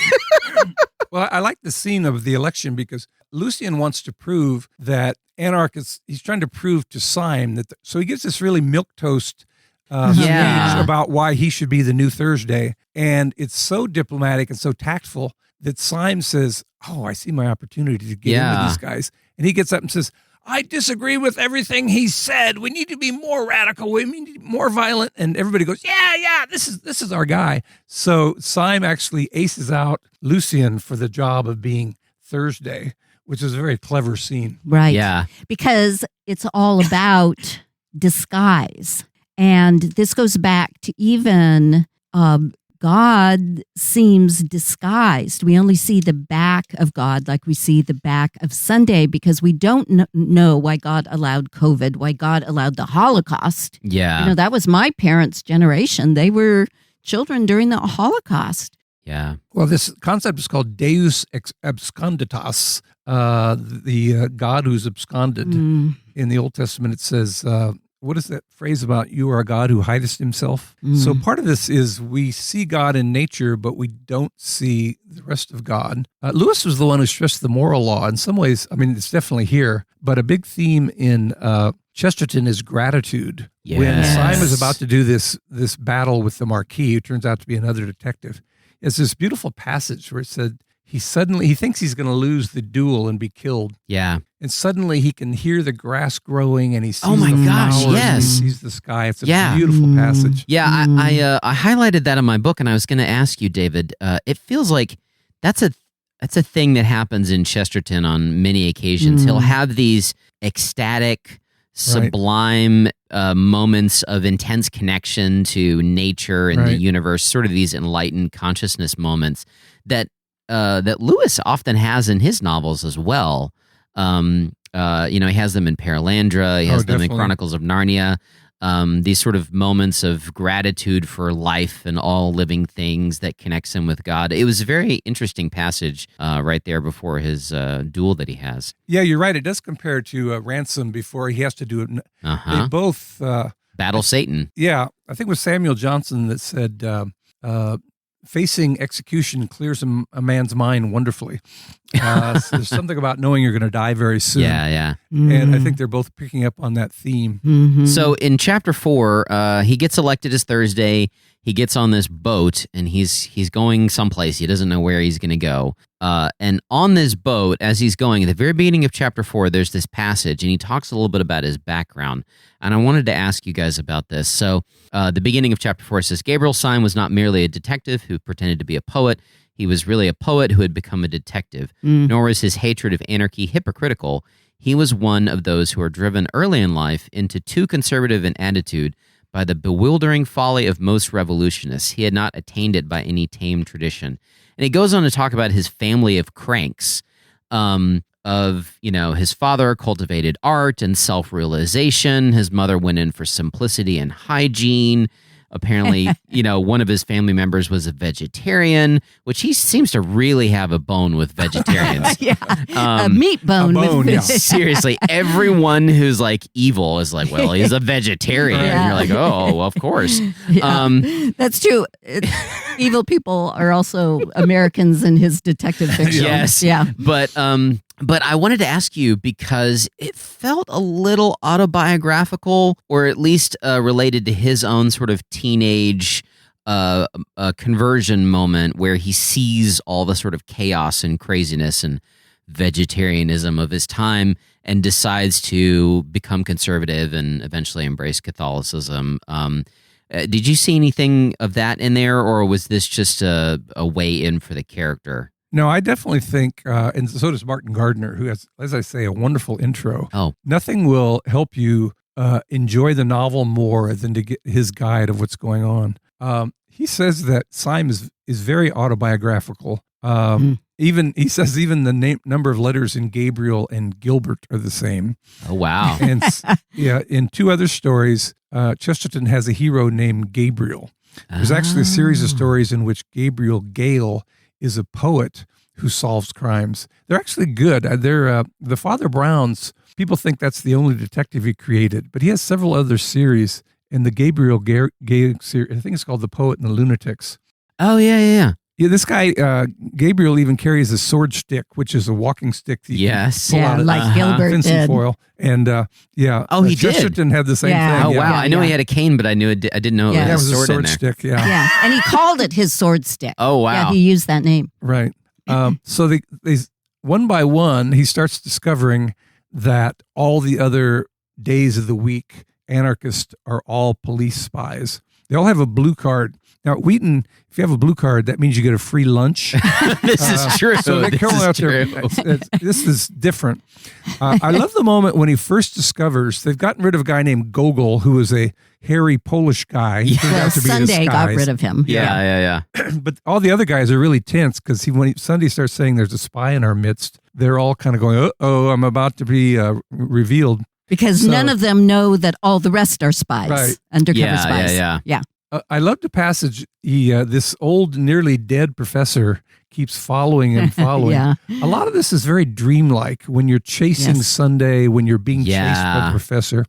S2: Well, I like the scene of the election because Lucian wants to prove that anarchists, he's trying to prove to Syme that, so he gives this really milquetoast speech about why he should be the new Thursday. And it's so diplomatic and so tactful that Syme says, oh, I see my opportunity to get into these guys. And he gets up and says, I disagree with everything he said. We need to be more radical. We need to be more violent. And everybody goes, yeah, this is our guy. So Syme actually aces out Lucian for the job of being Thursday, which is a very clever scene.
S1: Right.
S3: Yeah.
S1: Because it's all about disguise. And this goes back to even God seems disguised. We only see the back of God like we see the back of Sunday, because we don't know why God allowed COVID, why God allowed the Holocaust.
S3: Yeah.
S1: You know, that was my parents' generation. They were children during the Holocaust.
S3: Yeah.
S2: Well, this concept is called Deus Ex absconditas, the God who's absconded. In the Old Testament, it says, what is that phrase about you are a God who hideth himself? So part of this is we see God in nature, but we don't see the rest of God. Lewis was the one who stressed the moral law. In some ways, I mean, it's definitely here, but a big theme in Chesterton is gratitude. When
S3: Yes.
S2: Syme is about to do this battle with the Marquis, who turns out to be another detective, it's this beautiful passage where it said he thinks he's going to lose the duel and be killed.
S3: Yeah.
S2: And suddenly he can hear the grass growing and he sees
S3: Oh my
S2: the
S3: gosh,
S2: flowers and
S3: yes.
S2: he sees the sky. It's a
S3: Yeah.
S2: beautiful passage.
S3: Yeah, I highlighted that in my book, and I was going to ask you, David. It feels like that's a thing that happens in Chesterton on many occasions. He'll have these ecstatic, sublime moments of intense connection to nature and the universe, sort of these enlightened consciousness moments that Lewis often has in his novels as well. He has them in Perelandra. He has them in Chronicles of Narnia. These sort of moments of gratitude for life and all living things that connects him with God. It was a very interesting passage right there before his duel that he has.
S2: Yeah, you're right. It does compare to Ransom before he has to do it. They both
S3: battle Satan.
S2: Yeah, I think it was Samuel Johnson that said, facing execution clears a man's mind wonderfully. So there's something about knowing you're going to die very soon.
S3: Yeah.
S2: And I think they're both picking up on that theme.
S1: Mm-hmm.
S3: So in chapter 4, he gets elected as Thursday. He gets on this boat and he's going someplace. He doesn't know where he's going to go. And on this boat, as he's going, at the very beginning of chapter 4, there's this passage, and he talks a little bit about his background. And I wanted to ask you guys about this. So the beginning of chapter 4 says, Gabriel Syme was not merely a detective who pretended to be a poet. He was really a poet who had become a detective. Nor was his hatred of anarchy hypocritical. He was one of those who are driven early in life into too conservative an attitude by the bewildering folly of most revolutionists. He had not attained it by any tame tradition. And he goes on to talk about his family of cranks, his father cultivated art and self-realization. His mother went in for simplicity and hygiene. Apparently, one of his family members was a vegetarian, which he seems to really have a bone with vegetarians.
S1: A meat bone.
S3: Seriously, everyone who's like evil is like, well, he's a vegetarian. And you're like, oh, well, of course.
S1: That's true. Evil people are also Americans in his detective fiction.
S3: Yes.
S1: Yeah.
S3: But I wanted to ask you because it felt a little autobiographical, or at least related to his own sort of teenage conversion moment where he sees all the sort of chaos and craziness and vegetarianism of his time and decides to become conservative and eventually embrace Catholicism. Did you see anything of that in there, or was this just a way in for the character?
S2: No, I definitely think, and so does Martin Gardner, who has, as I say, a wonderful intro.
S3: Oh.
S2: Nothing will help you enjoy the novel more than to get his guide of what's going on. He says that Syme is very autobiographical. Even he says even the number of letters in Gabriel and Gilbert are the same.
S3: Oh, wow.
S2: And in two other stories, Chesterton has a hero named Gabriel. There's actually a series of stories in which Gabriel Gale is a poet who solves crimes. They're actually good. They're the Father Browns. People think that's the only detective he created, but he has several other series. In the Gabriel Gale series, I think it's called The Poet and the Lunatics.
S3: Oh, yeah.
S2: Yeah, this guy, Gabriel, even carries a sword stick, which is a walking stick that you can pull out of
S1: like Gilbert
S2: fencing
S1: did.
S2: foil. And
S3: he
S2: Chesterton had the same thing.
S3: Oh, wow. I know he had a cane, but I didn't know it was a sword in there.
S2: Stick,
S1: Yeah, and he called it his sword stick.
S3: Oh, wow.
S1: Yeah, he used that name.
S2: Right. So they one by one, he starts discovering that all the other days of the week, anarchists are all police spies. They all have a blue card. Now, at Wheaton, if you have a blue card, that means you get a free lunch.
S3: This is true.
S2: So they come out there. This is different. I love the moment when he first discovers they've gotten rid of a guy named Gogol, who was a hairy Polish guy. He turned out to be
S1: Sunday got
S2: disguised.
S1: rid of him.
S3: Yeah.
S2: But all the other guys are really tense because when Sunday starts saying there's a spy in our midst, they're all kind of going, uh-oh, I'm about to be revealed.
S1: Because none of them know that all the rest are spies, undercover spies.
S3: Yeah.
S2: I love the passage. This old, nearly dead professor keeps following and following.
S1: Yeah.
S2: A lot of this is very dreamlike when you're chasing Sunday, when you're being chased by the professor.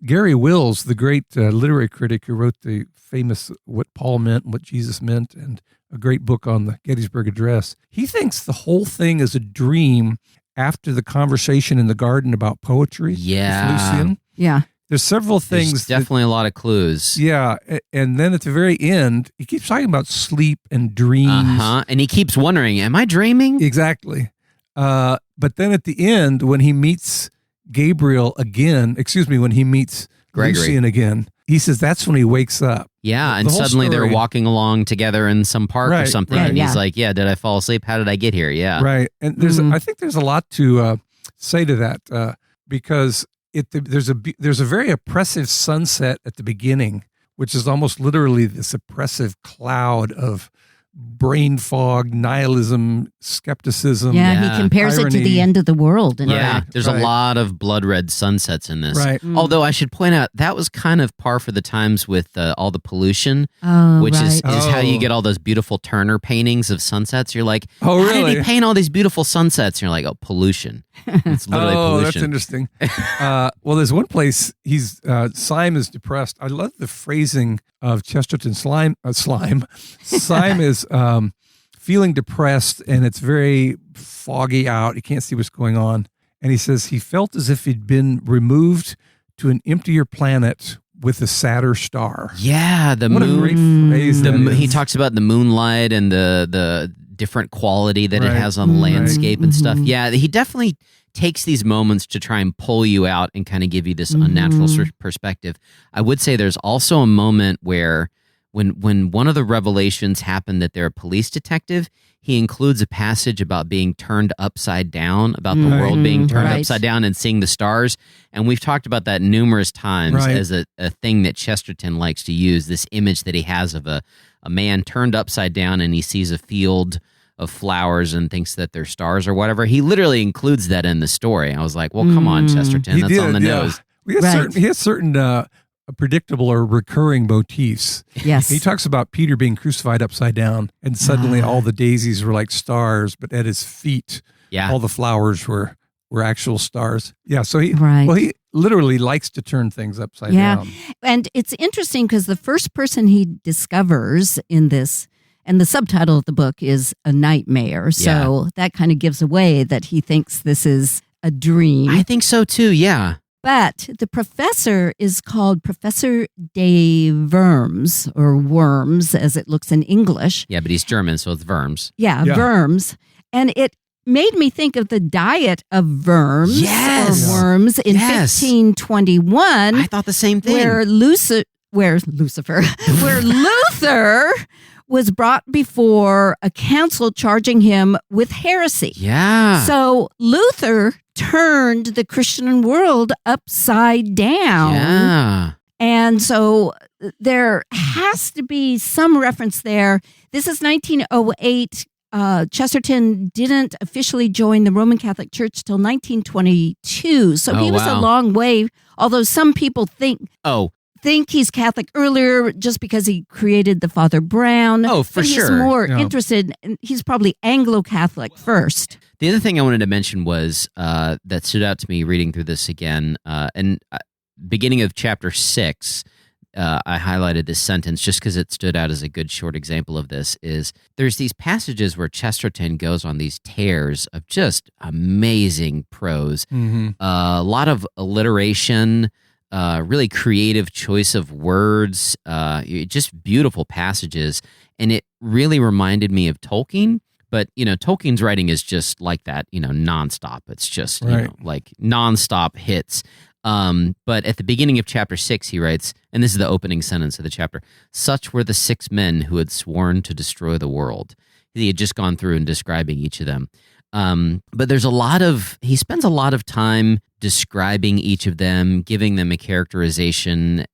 S2: Gary Wills, the great literary critic who wrote the famous What Paul Meant and What Jesus Meant, and a great book on the Gettysburg Address, he thinks the whole thing is a dream after the conversation in the garden about poetry
S3: Yeah.
S2: with Lucian.
S1: Yeah.
S2: There's several things.
S3: There's definitely a lot of clues.
S2: Yeah, and then at the very end, he keeps talking about sleep and dreams.
S3: And he keeps wondering, am I dreaming?
S2: Exactly. But then at the end, when he meets Gabriel again, when he meets
S3: Gregory.
S2: Lucian again, he says that's when he wakes up.
S3: Yeah,
S2: The
S3: and
S2: whole
S3: suddenly they're
S2: story.
S3: walking along together in some park or
S2: Right,
S3: something,
S1: right.
S3: and
S1: Yeah,
S3: he's
S1: yeah.
S3: like, "Yeah, did I fall asleep? How did I get here?" Yeah,
S2: Right, and I think there's a lot to say to that because there's a very oppressive sunset at the beginning, which is almost literally this oppressive cloud of brain fog, nihilism, skepticism.
S1: Yeah,
S3: Yeah.
S1: he compares it to
S2: irony.
S1: the end of the world. And
S3: yeah.
S2: Right,
S3: There's
S2: right.
S3: a lot of blood red sunsets in this.
S2: Right.
S3: Although I should point out that was kind of par for the times with all the pollution,
S1: Oh,
S3: which is
S1: right.
S3: how you
S2: Oh.
S3: get all those beautiful Turner paintings of sunsets. You're like,
S2: Oh,
S3: how did
S2: really?
S3: he paint all these beautiful sunsets? And you're like, oh, pollution. It's literally
S2: Oh, that's
S3: pollution.
S2: interesting. Well, there's one place Syme is depressed. I love the phrasing of Chesterton. Syme is feeling depressed, and it's very foggy out. He can't see what's going on. And he says he felt as if he'd been removed to an emptier planet with a sadder star.
S3: Yeah, the
S2: What a
S3: moon.
S2: great phrase that
S3: He
S2: is.
S3: talks about the moonlight and the different quality that it
S2: Right.
S3: has on the landscape and stuff.
S1: Mhm.
S3: Yeah, he definitely takes these moments to try and pull you out and kind of give you this unnatural perspective. I would say there's also a moment where when one of the revelations happened that they're a police detective, he includes a passage about being turned upside down, about the world being turned
S1: Right.
S3: upside down and seeing the stars. And we've talked about that numerous times
S2: Right.
S3: as a thing that Chesterton likes to use, this image that he has of a man turned upside down and he sees a field of flowers and thinks that they're stars or whatever. He literally includes that in the story. I was like, well, come on, Chesterton. That's on the nose.
S2: He has certain predictable or recurring motifs.
S1: Yes.
S2: He talks about Peter being crucified upside down, and suddenly all the daisies were like stars, but at his feet,
S3: Yeah.
S2: all the flowers were actual stars. Yeah, so he
S1: Right.
S2: he literally likes to turn things upside
S1: Yeah.
S2: down.
S1: And it's interesting because the first person he discovers in this, and the subtitle of the book is A Nightmare. So that kind of gives away that he thinks this is a dream.
S3: I think so too, yeah.
S1: But the professor is called Professor de Verms, or Worms, as it looks in English.
S3: Yeah, but he's German, so it's Verms.
S1: Yeah,
S2: Yeah.
S1: Worms. And it made me think of the diet of Verms
S3: Yes.
S1: or worms in
S3: Yes.
S1: 1521.
S3: I thought the same thing.
S1: where Lucifer, where Luther was brought before a council charging him with heresy.
S3: yeah.
S1: So Luther turned the Christian world upside down.
S3: Yeah.
S1: And so there has to be some reference there. This is 1908. Chesterton didn't officially join the Roman Catholic Church till 1922. So he was a
S3: wow.
S1: long way, although some people think
S3: Oh,
S1: he's Catholic earlier just because he created the Father Brown.
S3: Oh, for
S1: but he's
S3: sure.
S1: more
S2: Yeah.
S1: interested, he's probably Anglo-Catholic first.
S3: the other thing I wanted to mention was that stood out to me reading through this again. Beginning of chapter 6, I highlighted this sentence just because it stood out as a good short example of this. Is there's these passages where Chesterton goes on these tears of just amazing prose, a lot of alliteration. Really creative choice of words, just beautiful passages. And it really reminded me of Tolkien. But, Tolkien's writing is just like that, nonstop. It's just,
S2: Right.
S3: like nonstop hits. But at the beginning of chapter 6, he writes, and this is the opening sentence of the chapter, such were the 6 men who had sworn to destroy the world. He had just gone through and describing each of them. But he spends a lot of time describing each of them, giving them a characterization,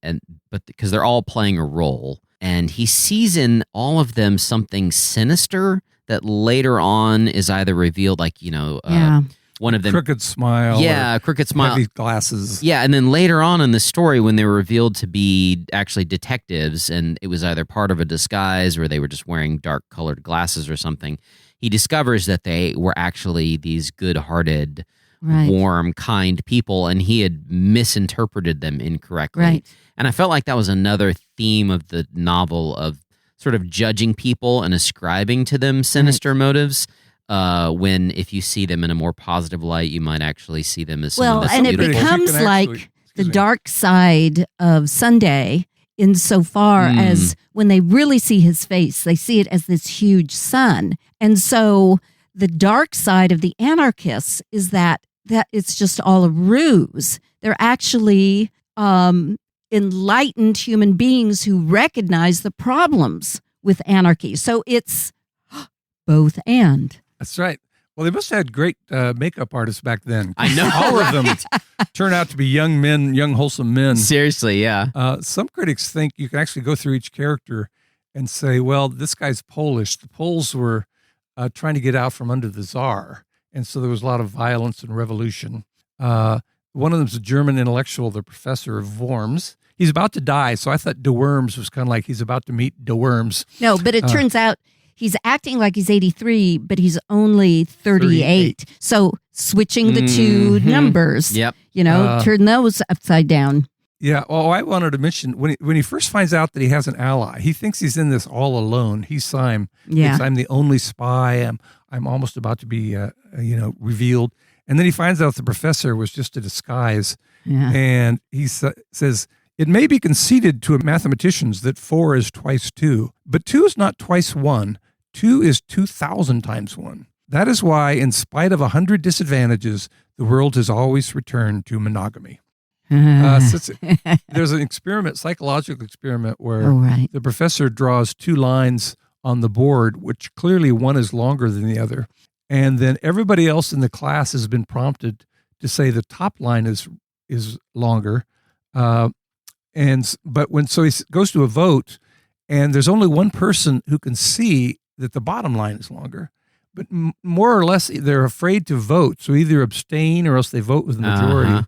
S3: but because they're all playing a role, and he sees in all of them something sinister that later on is either revealed, like one of them,
S2: Crooked smile.
S3: yeah, crooked smile,
S2: Heavy glasses.
S3: yeah, and then later on in the story, when they were revealed to be actually detectives, and it was either part of a disguise or they were just wearing dark-colored glasses or something, he discovers that they were actually these good-hearted,
S1: Right.
S3: warm, kind people, and he had misinterpreted them incorrectly.
S1: Right.
S3: And I felt like that was another theme of the novel of sort of judging people and ascribing to them sinister motives. when if you see them in a more positive light, you might actually see them as someone
S1: Well,
S3: that's
S1: and it
S3: beautiful.
S1: becomes like the dark side of Sunday insofar as when they really see his face, they see it as this huge sun. And so the dark side of the anarchists is that it's just all a ruse. They're actually enlightened human beings who recognize the problems with anarchy. So it's both and.
S2: That's right. Well, they must have had great makeup artists back then.
S3: I know.
S2: All of them turn out to be young men, young, wholesome men.
S3: Seriously, yeah.
S2: Some critics think you can actually go through each character and say, well, this guy's Polish. The Poles were trying to get out from under the Tsar. And so there was a lot of violence and revolution. One of them's a German intellectual, the professor of Worms. He's about to die, so I thought De Worms was kind of like he's about to meet De Worms.
S1: No, but it turns out he's acting like he's 83, but he's only 38. So switching the two numbers, turn those upside down.
S2: Yeah, well, I wanted to mention, when he first finds out that he has an ally, he thinks he's in this all alone. He's Syme.
S1: Yeah.
S2: I'm the only spy. I'm almost about to be, revealed. And then he finds out the professor was just a disguise.
S1: Yeah.
S2: And he says, it may be conceded to mathematicians that 4 is twice 2, but 2 is not twice 1. 2 is 2,000 times 1. That is why, in spite of 100 disadvantages, the world has always returned to monogamy. There's an experiment, psychological experiment, where the professor draws 2 lines on the board, which clearly one is longer than the other. And then everybody else in the class has been prompted to say the top line is longer. But so he goes to a vote, and there's only one person who can see that the bottom line is longer. But more or less, they're afraid to vote, so either abstain or else they vote with the majority.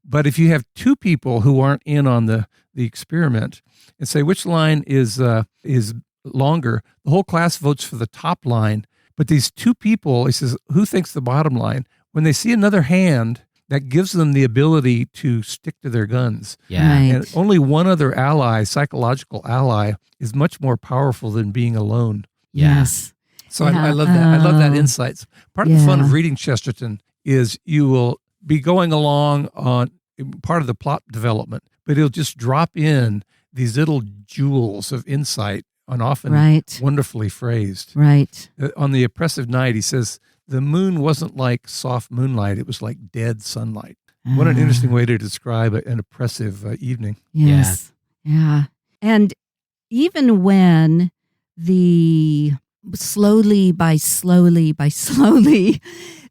S2: But if you have 2 people who aren't in on the experiment and say which line is longer, the whole class votes for the top line. But these 2 people, he says, who thinks the bottom line? When they see another hand, that gives them the ability to stick to their guns.
S3: Yeah.
S1: Right.
S2: And only one other ally, psychological ally, is much more powerful than being alone.
S1: Yes.
S2: So I love that. I love that insight. Part of the fun of reading Chesterton is you will be going along on part of the plot development, but he'll just drop in these little jewels of insight and often wonderfully phrased.
S1: Right.
S2: On the oppressive night, he says, the moon wasn't like soft moonlight. It was like dead sunlight. What an interesting way to describe an oppressive evening.
S1: Yes. Yeah. And even when the slowly,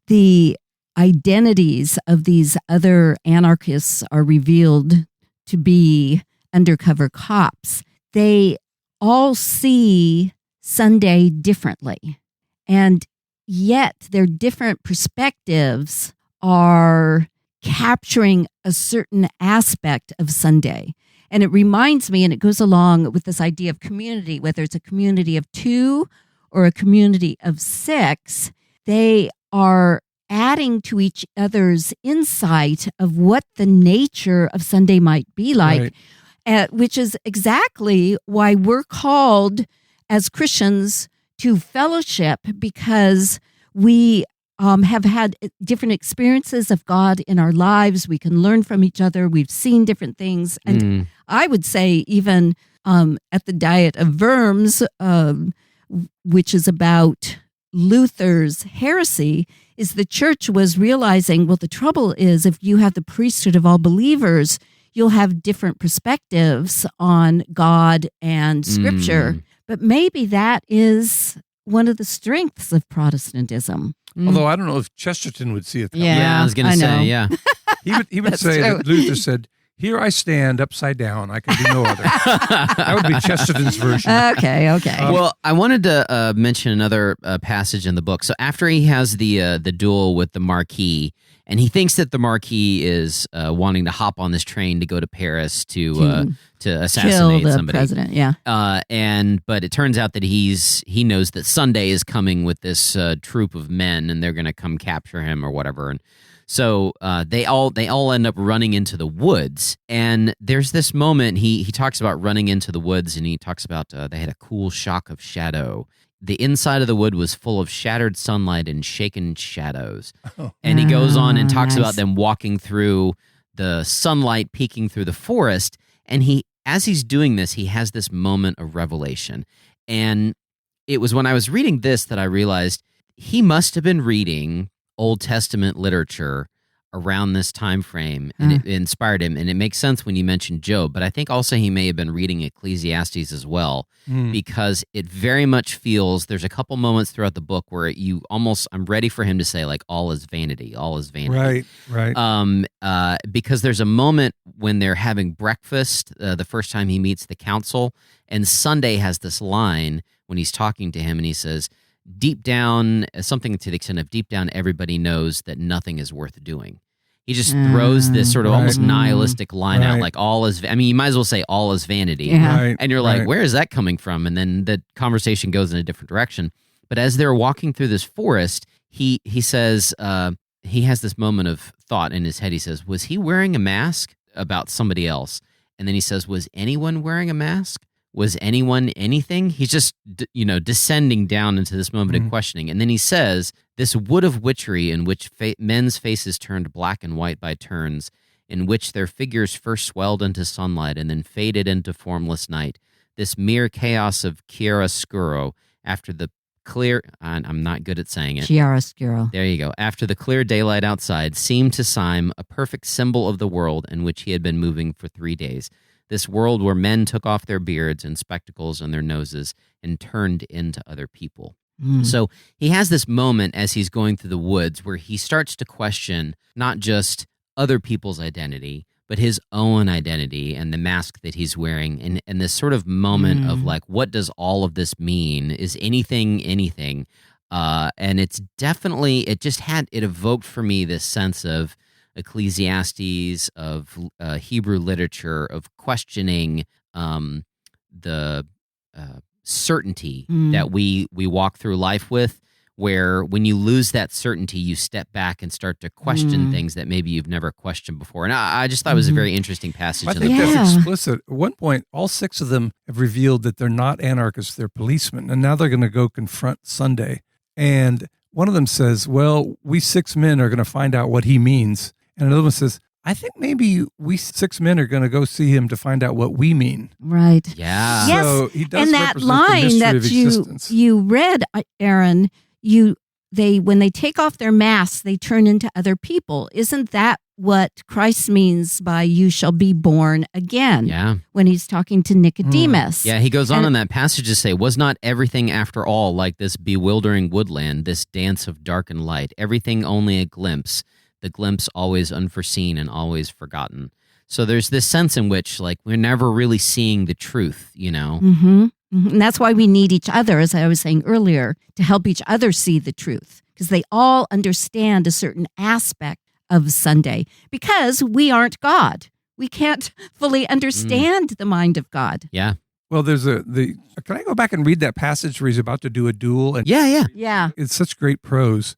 S1: the identities of these other anarchists are revealed to be undercover cops, they all see Sunday differently. And yet their different perspectives are capturing a certain aspect of Sunday. And it reminds me, and it goes along with this idea of community, whether it's a community of 2 or a community of 6, they are adding to each other's insight of what the nature of Sunday might be like, which is exactly why we're called as Christians to fellowship, because we have had different experiences of God in our lives. We can learn from each other. We've seen different things. And I would say even at the Diet of Verms, which is about Luther's heresy, is the church was realizing, well, the trouble is if you have the priesthood of all believers, you'll have different perspectives on God and Scripture. But maybe that is one of the strengths of Protestantism.
S2: Although I don't know if Chesterton would see it that way.
S3: Yeah, I was going to say, yeah.
S2: He would say that Luther said, here I stand upside down. I can do no other. That would be Chesterton's version.
S1: Okay.
S3: Well, I wanted to mention another passage in the book. So after he has the duel with the Marquis, and he thinks that the Marquis is wanting to hop on this train to go to Paris to assassinate
S1: kill the
S3: somebody.
S1: President, yeah.
S3: But it turns out that he knows that Sunday is coming with this troop of men, and they're going to come capture him or whatever. And so they all end up running into the woods, and there's this moment he talks about running into the woods, and he talks about they had a cool shock of shadow the inside of the wood was full of shattered sunlight and shaken shadows. And he goes on and talks about them walking through the sunlight peeking through the forest. And as he's doing this, he has this moment of revelation. And it was when I was reading this that I realized he must have been reading Old Testament literature around this time frame, and it inspired him. And it makes sense when you mentioned Job, but I think also he may have been reading Ecclesiastes as well, because it very much feels, there's a couple moments throughout the book where I'm ready for him to say, like, all is vanity, all is vanity.
S2: Right.
S3: Because there's a moment when they're having breakfast, the first time he meets the council, and Sunday has this line when he's talking to him, and he says, deep down, something to the extent of deep down, everybody knows that nothing is worth doing. He just throws this sort of almost nihilistic line out, like you might as well say all is vanity.
S1: Yeah.
S3: And you're like, where is that coming from? And then the conversation goes in a different direction. But as they're walking through this forest, he says, he has this moment of thought in his head. He says, was he wearing a mask about somebody else? And then he says, was anyone wearing a mask? Was anyone anything? He's just, descending down into this moment of questioning. And then he says, this wood of witchery in which men's faces turned black and white by turns, in which their figures first swelled into sunlight and then faded into formless night, this mere chaos of chiaroscuro after the clear, I'm not good at saying it.
S1: Chiaroscuro.
S3: There you go. After the clear daylight outside seemed to Syme a perfect symbol of the world in which he had been moving for 3 days. This world where men took off their beards and spectacles on their noses and turned into other people. So he has this moment as he's going through the woods where he starts to question not just other people's identity, but his own identity and the mask that he's wearing. And this sort of moment of like, what does all of this mean? Is anything? And it's definitely, it evoked for me this sense of Ecclesiastes, of Hebrew literature, of questioning the certainty that we walk through life with, where when you lose that certainty, you step back and start to question things that maybe you've never questioned before. And I just thought it was a very interesting passage.
S2: I think that's explicit. At one point, all 6 of them have revealed that they're not anarchists, they're policemen. And now they're going to go confront Sunday. And one of them says, well, we 6 men are going to find out what he means. And another one says, I think maybe we 6 men are going to go see him to find out what we mean.
S1: Right.
S3: Yeah.
S1: Yes.
S2: So he does
S1: and that
S2: represent the
S1: line
S2: mystery
S1: that
S2: of existence.
S1: you read, Aaron, when they take off their masks, they turn into other people. Isn't that what Christ means by "you shall be born again"?
S3: Yeah.
S1: When he's talking to Nicodemus.
S3: Yeah, he goes on in that passage to say, was not everything after all like this bewildering woodland, this dance of dark and light, everything only a glimpse, the glimpse always unforeseen and always forgotten. So there's this sense in which, like, we're never really seeing the truth,
S1: And that's why we need each other, as I was saying earlier, to help each other see the truth, because they all understand a certain aspect of Sunday, because we aren't God. We can't fully understand the mind of God.
S3: Yeah.
S2: Well, can I go back and read that passage where he's about to do a duel? And
S1: Yeah.
S2: it's such great prose.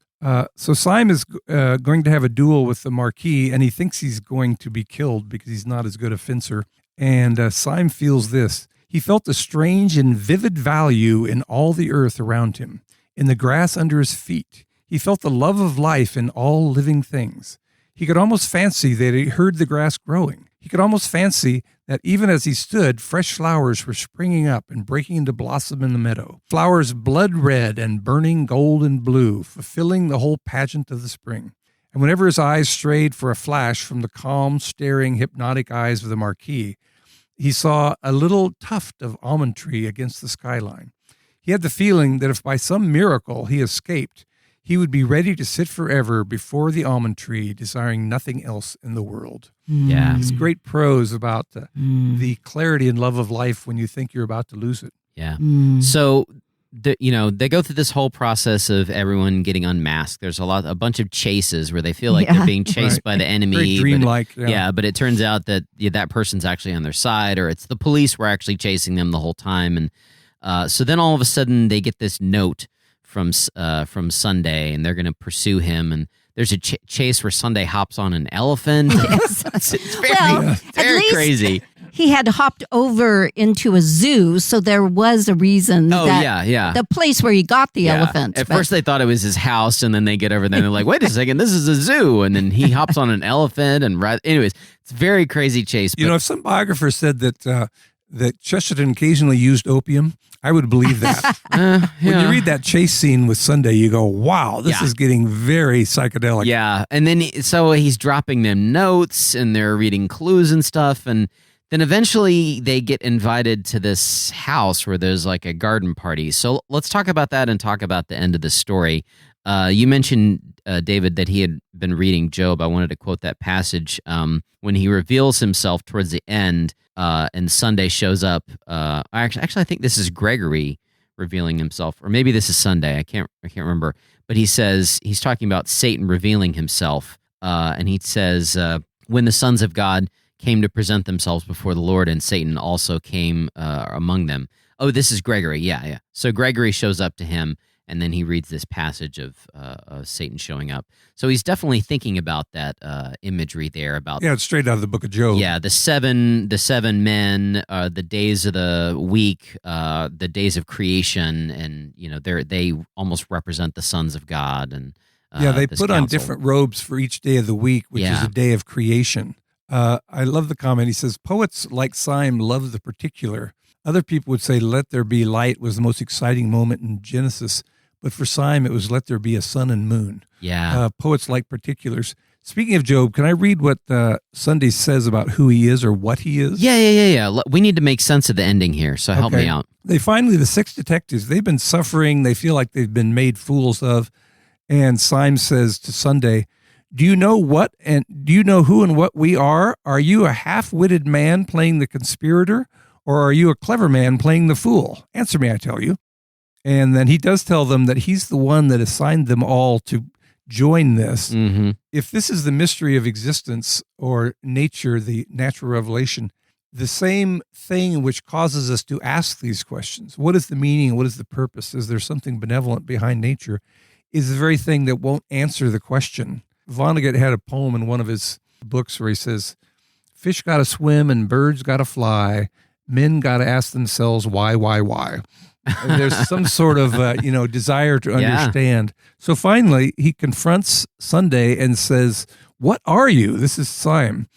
S2: So Syme is going to have a duel with the Marquis, and he thinks he's going to be killed because he's not as good a fencer. And Syme feels this. He felt a strange and vivid value in all the earth around him, in the grass under his feet. He felt the love of life in all living things. He could almost fancy that he heard the grass growing. He could almost fancy that even as he stood, fresh flowers were springing up and breaking into blossom in the meadow. Flowers blood red and burning gold and blue, fulfilling the whole pageant of the spring. And whenever his eyes strayed for a flash from the calm, staring, hypnotic eyes of the Marquis, he saw a little tuft of almond tree against the skyline. He had the feeling that if by some miracle he escaped, he would be ready to sit forever before the almond tree, desiring nothing else in the world.
S3: Yeah.
S2: It's great prose about the clarity and love of life when you think you're about to lose it.
S3: Yeah. So, they go through this whole process of everyone getting unmasked. There's a bunch of chases where they feel like they're being chased by the enemy.
S2: Very dreamlike.
S3: But it turns out that that person's actually on their side, or it's the police were actually chasing them the whole time. And so then all of a sudden they get this note from Sunday, and they're going to pursue him. And there's a chase where Sunday hops on an elephant.
S1: Yes.
S3: It's very
S1: at least,
S3: crazy.
S1: he had hopped over into a zoo, so there was a reason the place where he got the elephant.
S3: At first they thought it was his house, and then they get over there and they're like, wait a second, this is a zoo. And then he hops on an elephant and anyways, it's a very crazy chase.
S2: If some biographer said that Chesterton occasionally used opium, I would believe that. When you read that chase scene with Sunday, you go, wow, this is getting very psychedelic.
S3: Yeah. And then so he's dropping them notes and they're reading clues and stuff. And then eventually they get invited to this house where there's like a garden party. So let's talk about that and talk about the end of the story. You mentioned, David, that he had been reading Job. I wanted to quote that passage when he reveals himself towards the end. And Sunday shows up. Actually, I think this is Gregory revealing himself, or maybe this is Sunday. I can't remember. But he says he's talking about Satan revealing himself, and he says, "When the sons of God came to present themselves before the Lord, and Satan also came among them." Oh, this is Gregory. Yeah. So Gregory shows up to him. And then he reads this passage of Satan showing up. So he's definitely thinking about that imagery there.
S2: It's straight out of the book of Job.
S3: Yeah, the seven men, the days of the week, the days of creation, and they almost represent the sons of God. And
S2: they put on different robes for each day of the week, which is a day of creation. I love the comment. He says, poets like Syme love the particular. Other people would say, let there be light was the most exciting moment in Genesis. But for Syme, it was let there be a sun and moon.
S3: Yeah.
S2: Poets like particulars. Speaking of Job, can I read what Sunday says about who he is or what he is?
S3: Yeah. We need to make sense of the ending here, so help me out.
S2: The 6 detectives, they've been suffering. They feel like they've been made fools of. And Syme says to Sunday, do you know what and do you know who and what we are? Are you a half-witted man playing the conspirator, or are you a clever man playing the fool? Answer me, I tell you. And then he does tell them that he's the one that assigned them all to join this.
S3: Mm-hmm.
S2: If this is the mystery of existence or nature, the natural revelation, the same thing which causes us to ask these questions, what is the meaning, what is the purpose, is there something benevolent behind nature, is the very thing that won't answer the question. Vonnegut had a poem in one of his books where he says, fish got to swim and birds got to fly, men got to ask themselves why. There's some sort of, desire to understand. So finally, he confronts Sunday and says, what are you? This is Syme.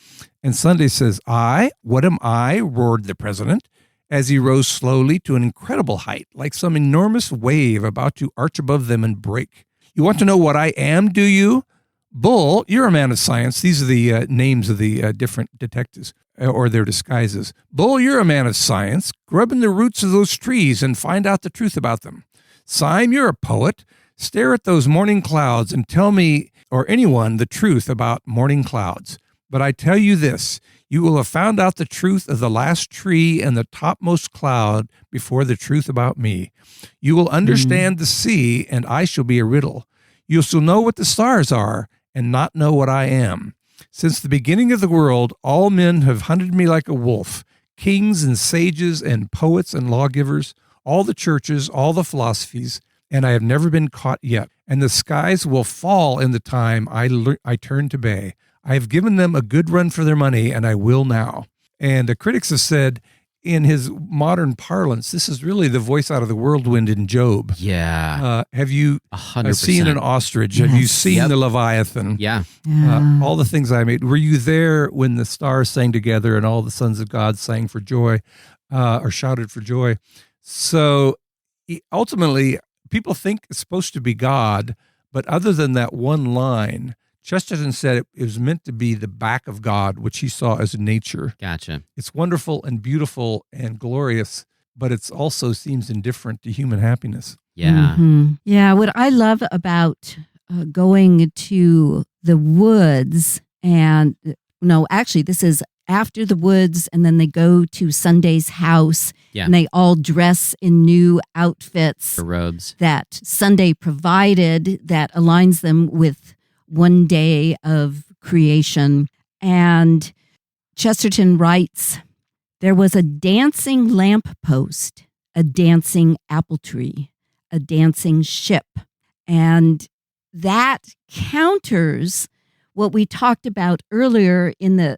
S2: And Sunday says, I? What am I? Roared the president as he rose slowly to an incredible height, like some enormous wave about to arch above them and break. You want to know what I am, do you? Bull, you're a man of science. These are the names of the different detectives or their disguises. Bull, you're a man of science. Grub in the roots of those trees and find out the truth about them. Syme, you're a poet. Stare at those morning clouds and tell me or anyone the truth about morning clouds. But I tell you this, you will have found out the truth of the last tree and the topmost cloud before the truth about me. You will understand the sea, and I shall be a riddle. You shall know what the stars are and not know what I am. Since the beginning of the world, all men have hunted me like a wolf, kings and sages and poets and lawgivers, all the churches, all the philosophies, and I have never been caught yet. And the skies will fall in the time I turn to bay. I have given them a good run for their money, and I will now. And the critics have said, in his modern parlance, this is really the voice out of the whirlwind in Job.
S3: Yeah.
S2: Have you
S3: 100%.
S2: Seen an ostrich? Yes. Have you seen the Leviathan?
S3: Yeah.
S2: All the things I made. Were you there when the stars sang together and all the sons of God sang for joy or shouted for joy? So ultimately, people think it's supposed to be God, but other than that one line, Chesterton said it was meant to be the back of God, which he saw as nature.
S3: Gotcha.
S2: It's wonderful and beautiful and glorious, but it also seems indifferent to human happiness.
S3: Yeah.
S1: Mm-hmm. Yeah. What I love about going to the woods this is after the woods, and then they go to Sunday's house, and they all dress in new outfits.
S3: The robes.
S1: That Sunday provided that aligns them with one day of creation. And Chesterton writes, there was a dancing lamppost, a dancing apple tree, a dancing ship. And that counters what we talked about earlier in the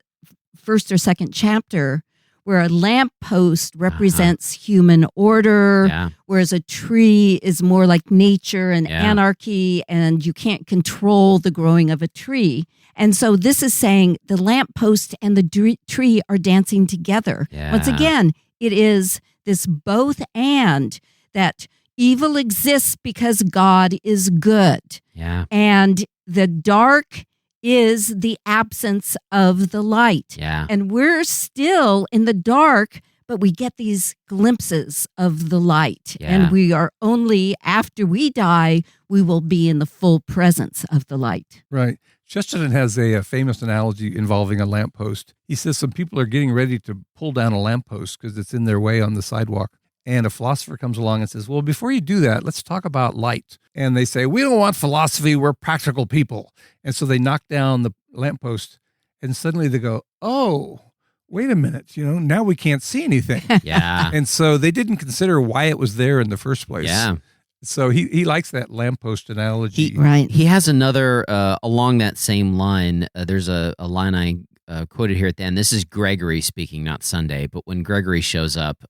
S1: first or second chapter, where a lamppost represents human order, whereas a tree is more like nature and anarchy, and you can't control the growing of a tree. And so this is saying the lamppost and the tree are dancing together.
S3: Yeah.
S1: Once again, it is this both and, that evil exists because God is good.
S3: Yeah.
S1: And the dark is the absence of the light.
S3: Yeah.
S1: And we're still in the dark, but we get these glimpses of the light.
S3: Yeah.
S1: And we are only after we die, we will be in the full presence of the light.
S2: Right. Chesterton has a famous analogy involving a lamppost. He says some people are getting ready to pull down a lamppost because it's in their way on the sidewalk. And a philosopher comes along and says, well, before you do that, let's talk about light. And they say, we don't want philosophy, we're practical people. And so they knock down the lamppost, and suddenly they go, oh, wait a minute, now we can't see anything.
S3: Yeah.
S2: And so they didn't consider why it was there in the first place.
S3: Yeah.
S2: So he likes that lamppost analogy.
S1: He
S3: has another, along that same line, there's a line I quoted here at the end. This is Gregory speaking, not Sunday, but when Gregory shows up,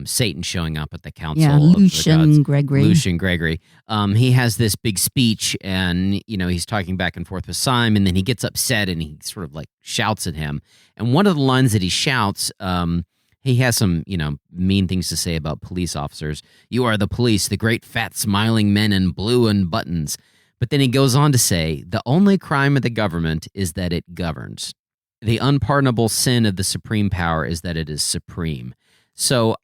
S3: Satan showing up at the council.
S1: Yeah, Lucian Gregory.
S3: He has this big speech, and he's talking back and forth with Simon, and then he gets upset and he sort of like shouts at him. And one of the lines that he shouts, he has some mean things to say about police officers. You are the police, the great fat smiling men in blue and buttons. But then he goes on to say, the only crime of the government is that it governs. The unpardonable sin of the supreme power is that it is supreme. So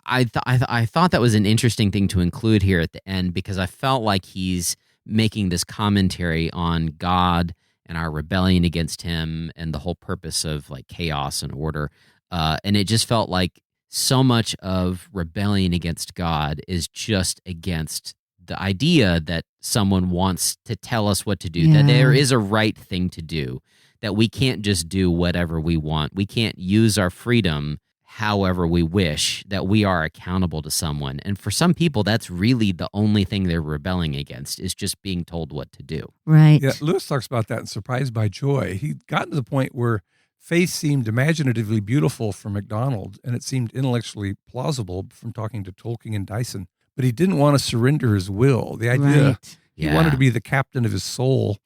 S3: I thought that was an interesting thing to include here at the end, because I felt like he's making this commentary on God and our rebellion against him and the whole purpose of like chaos and order. And it just felt like so much of rebellion against God is just against the idea that someone wants to tell us what to do, that there is a right thing to do, that we can't just do whatever we want. We can't use our freedom however we wish, that we are accountable to someone. And for some people, that's really the only thing they're rebelling against, is just being told what to do.
S1: Right.
S2: Yeah, Lewis talks about that in Surprised by Joy. He'd gotten to the point where faith seemed imaginatively beautiful from MacDonald, and it seemed intellectually plausible from talking to Tolkien and Dyson. But he didn't want to surrender his will. The idea, he wanted to be the captain of his soul.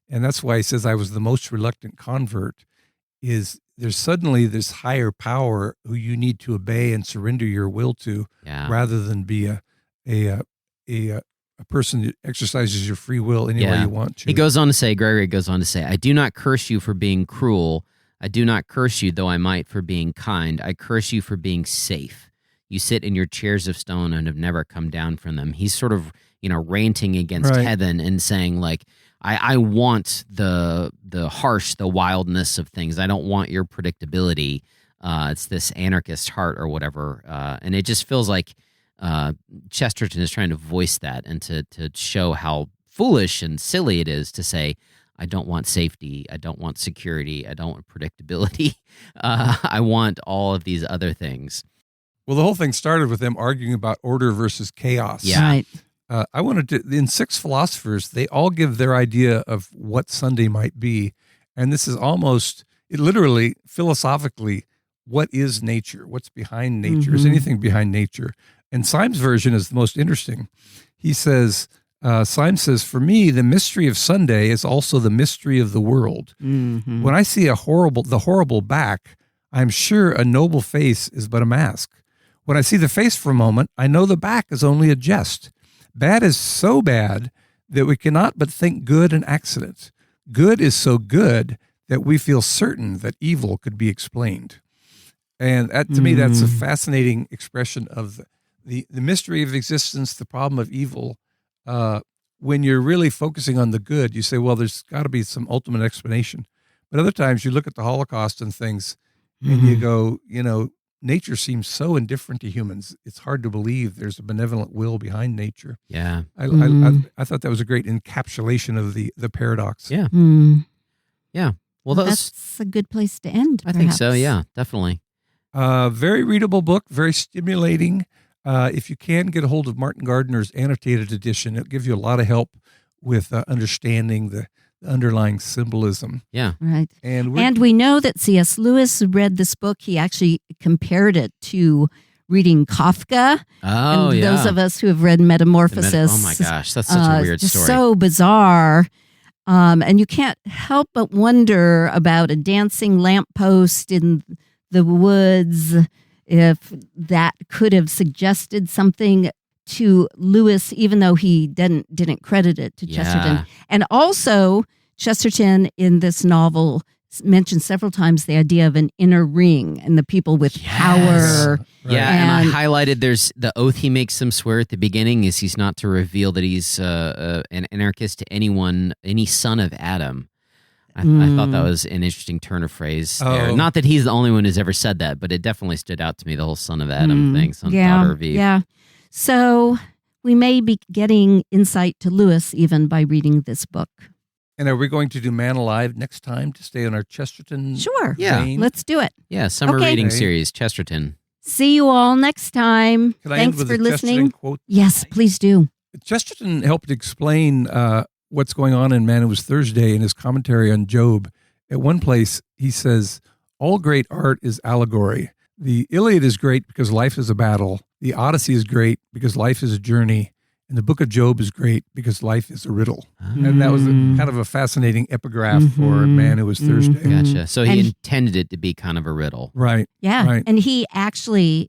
S2: And that's why he says, I was the most reluctant convert, is there's suddenly this higher power who you need to obey and surrender your will to, rather than be a person that exercises your free will any way you want to.
S3: Gregory goes on to say, I do not curse you for being cruel. I do not curse you, though I might, for being kind. I curse you for being safe. You sit in your chairs of stone and have never come down from them. He's sort of, ranting against heaven and saying, like, I want the harsh, the wildness of things. I don't want your predictability. It's this anarchist heart or whatever. And it just feels like Chesterton is trying to voice that and to show how foolish and silly it is to say, I don't want safety. I don't want security. I don't want predictability. I want all of these other things.
S2: Well, the whole thing started with them arguing about order versus chaos.
S3: Yeah.
S1: Right.
S2: I wanted to, in Six Philosophers, they all give their idea of what Sunday might be. And this is almost, it literally, philosophically, what is nature? What's behind nature?
S1: Mm-hmm.
S2: Is anything behind nature? And Syme's version is the most interesting. He says, Syme says, for me, the mystery of Sunday is also the mystery of the world.
S1: Mm-hmm.
S2: When I see the horrible back, I'm sure a noble face is but a mask. When I see the face for a moment, I know the back is only a jest. Bad is so bad that we cannot but think good an accident. Good is so good that we feel certain that evil could be explained. And that, to me, that's a fascinating expression of the mystery of existence, the problem of evil. When you're really focusing on the good, you say, well, there's got to be some ultimate explanation. But other times you look at the Holocaust and things and you go, nature seems so indifferent to humans. It's hard to believe there's a benevolent will behind nature.
S3: Yeah.
S2: I thought that was a great encapsulation of the paradox.
S3: Yeah. Yeah. Well,
S1: that's a good place to end.
S3: I think so. Yeah, definitely.
S2: Very readable book, very stimulating. If you can get a hold of Martin Gardner's annotated edition, it'll give you a lot of help with understanding the the underlying symbolism.
S3: Yeah.
S1: Right.
S2: And
S1: And we know that C.S. Lewis read this book. He actually compared it to reading Kafka.
S3: Oh,
S1: and
S3: yeah.
S1: those of us who have read Metamorphosis.
S3: Oh my gosh, that's such a weird
S1: just
S3: story.
S1: so bizarre. And you can't help but wonder about a dancing lamppost in the woods, if that could have suggested something to Lewis, even though he didn't credit it to Chesterton. And also, Chesterton in this novel mentions several times the idea of an inner ring and the people with power.
S3: Yeah, and I highlighted there's the oath he makes them swear at the beginning is he's not to reveal that he's an anarchist to anyone, any son of Adam. I thought that was an interesting turn of phrase there.
S2: Oh.
S3: Not that he's the only one who's ever said that, but it definitely stood out to me, the whole son of Adam thing, daughter of Eve.
S1: Yeah. So we may be getting insight to Lewis even by reading this book.
S2: And are we going to do Man Alive next time to stay on our Chesterton
S1: Sure.
S2: vein?
S1: Let's do it.
S3: Yeah, summer
S1: Okay.
S3: reading
S2: Okay.
S3: series, Chesterton.
S1: See you all next time.
S2: Could I end
S1: Thanks
S2: with
S1: for
S2: a
S1: listening.
S2: Chesterton quote?
S1: Yes, please do.
S2: Chesterton helped explain what's going on in Man It Was Thursday in his commentary on Job. At one place, he says, all great art is allegory. The Iliad is great because life is a battle. The Odyssey is great because life is a journey. And the book of Job is great because life is a riddle. And that was kind of a fascinating epigraph for Man It Was Thursday.
S3: Gotcha. So he
S1: And-
S3: intended it to be kind of a riddle.
S2: Right.
S1: Yeah.
S2: Right.
S1: And he actually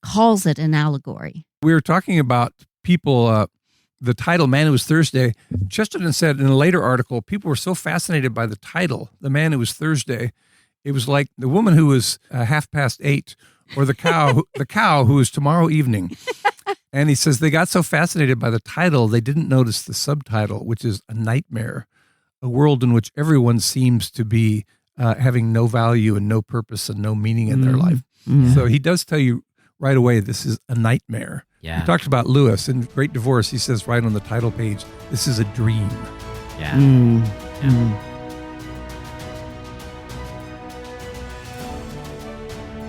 S1: calls it an allegory.
S2: We were talking about people, the title, Man It Was Thursday. Chesterton said in a later article, people were so fascinated by the title, The Man It Was Thursday. It was like the woman who was 8:30, or the cow who was tomorrow evening. And he says they got so fascinated by the title, they didn't notice the subtitle, which is a nightmare, a world in which everyone seems to be having no value and no purpose and no meaning in their life. So he does tell you right away, this is a nightmare.
S3: Yeah.
S2: He talked about Lewis in Great Divorce. He says right on the title page, this is a dream.
S3: Yeah.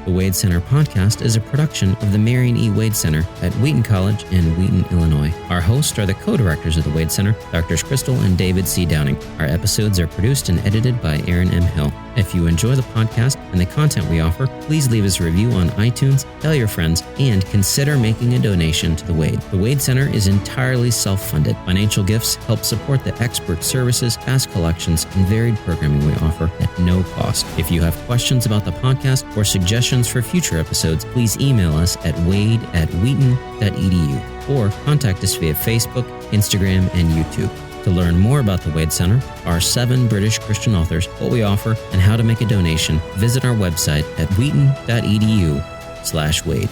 S3: The Wade Center podcast is a production of the Marion E. Wade Center at Wheaton College in Wheaton, Illinois. Our hosts are the co-directors of the Wade Center, Drs. Crystal and David C. Downing. Our episodes are produced and edited by Aaron M. Hill. If you enjoy the podcast and the content we offer, please leave us a review on iTunes, tell your friends, and consider making a donation to the Wade. The Wade Center is entirely self-funded. Financial gifts help support the expert services, vast collections, and varied programming we offer at no cost. If you have questions about the podcast or suggestions for future episodes, please email us at wade@wheaton.edu or contact us via Facebook, Instagram, and YouTube. To learn more about the Wade Center, our 7 British Christian authors, what we offer, and how to make a donation, visit our website at wheaton.edu/Wade.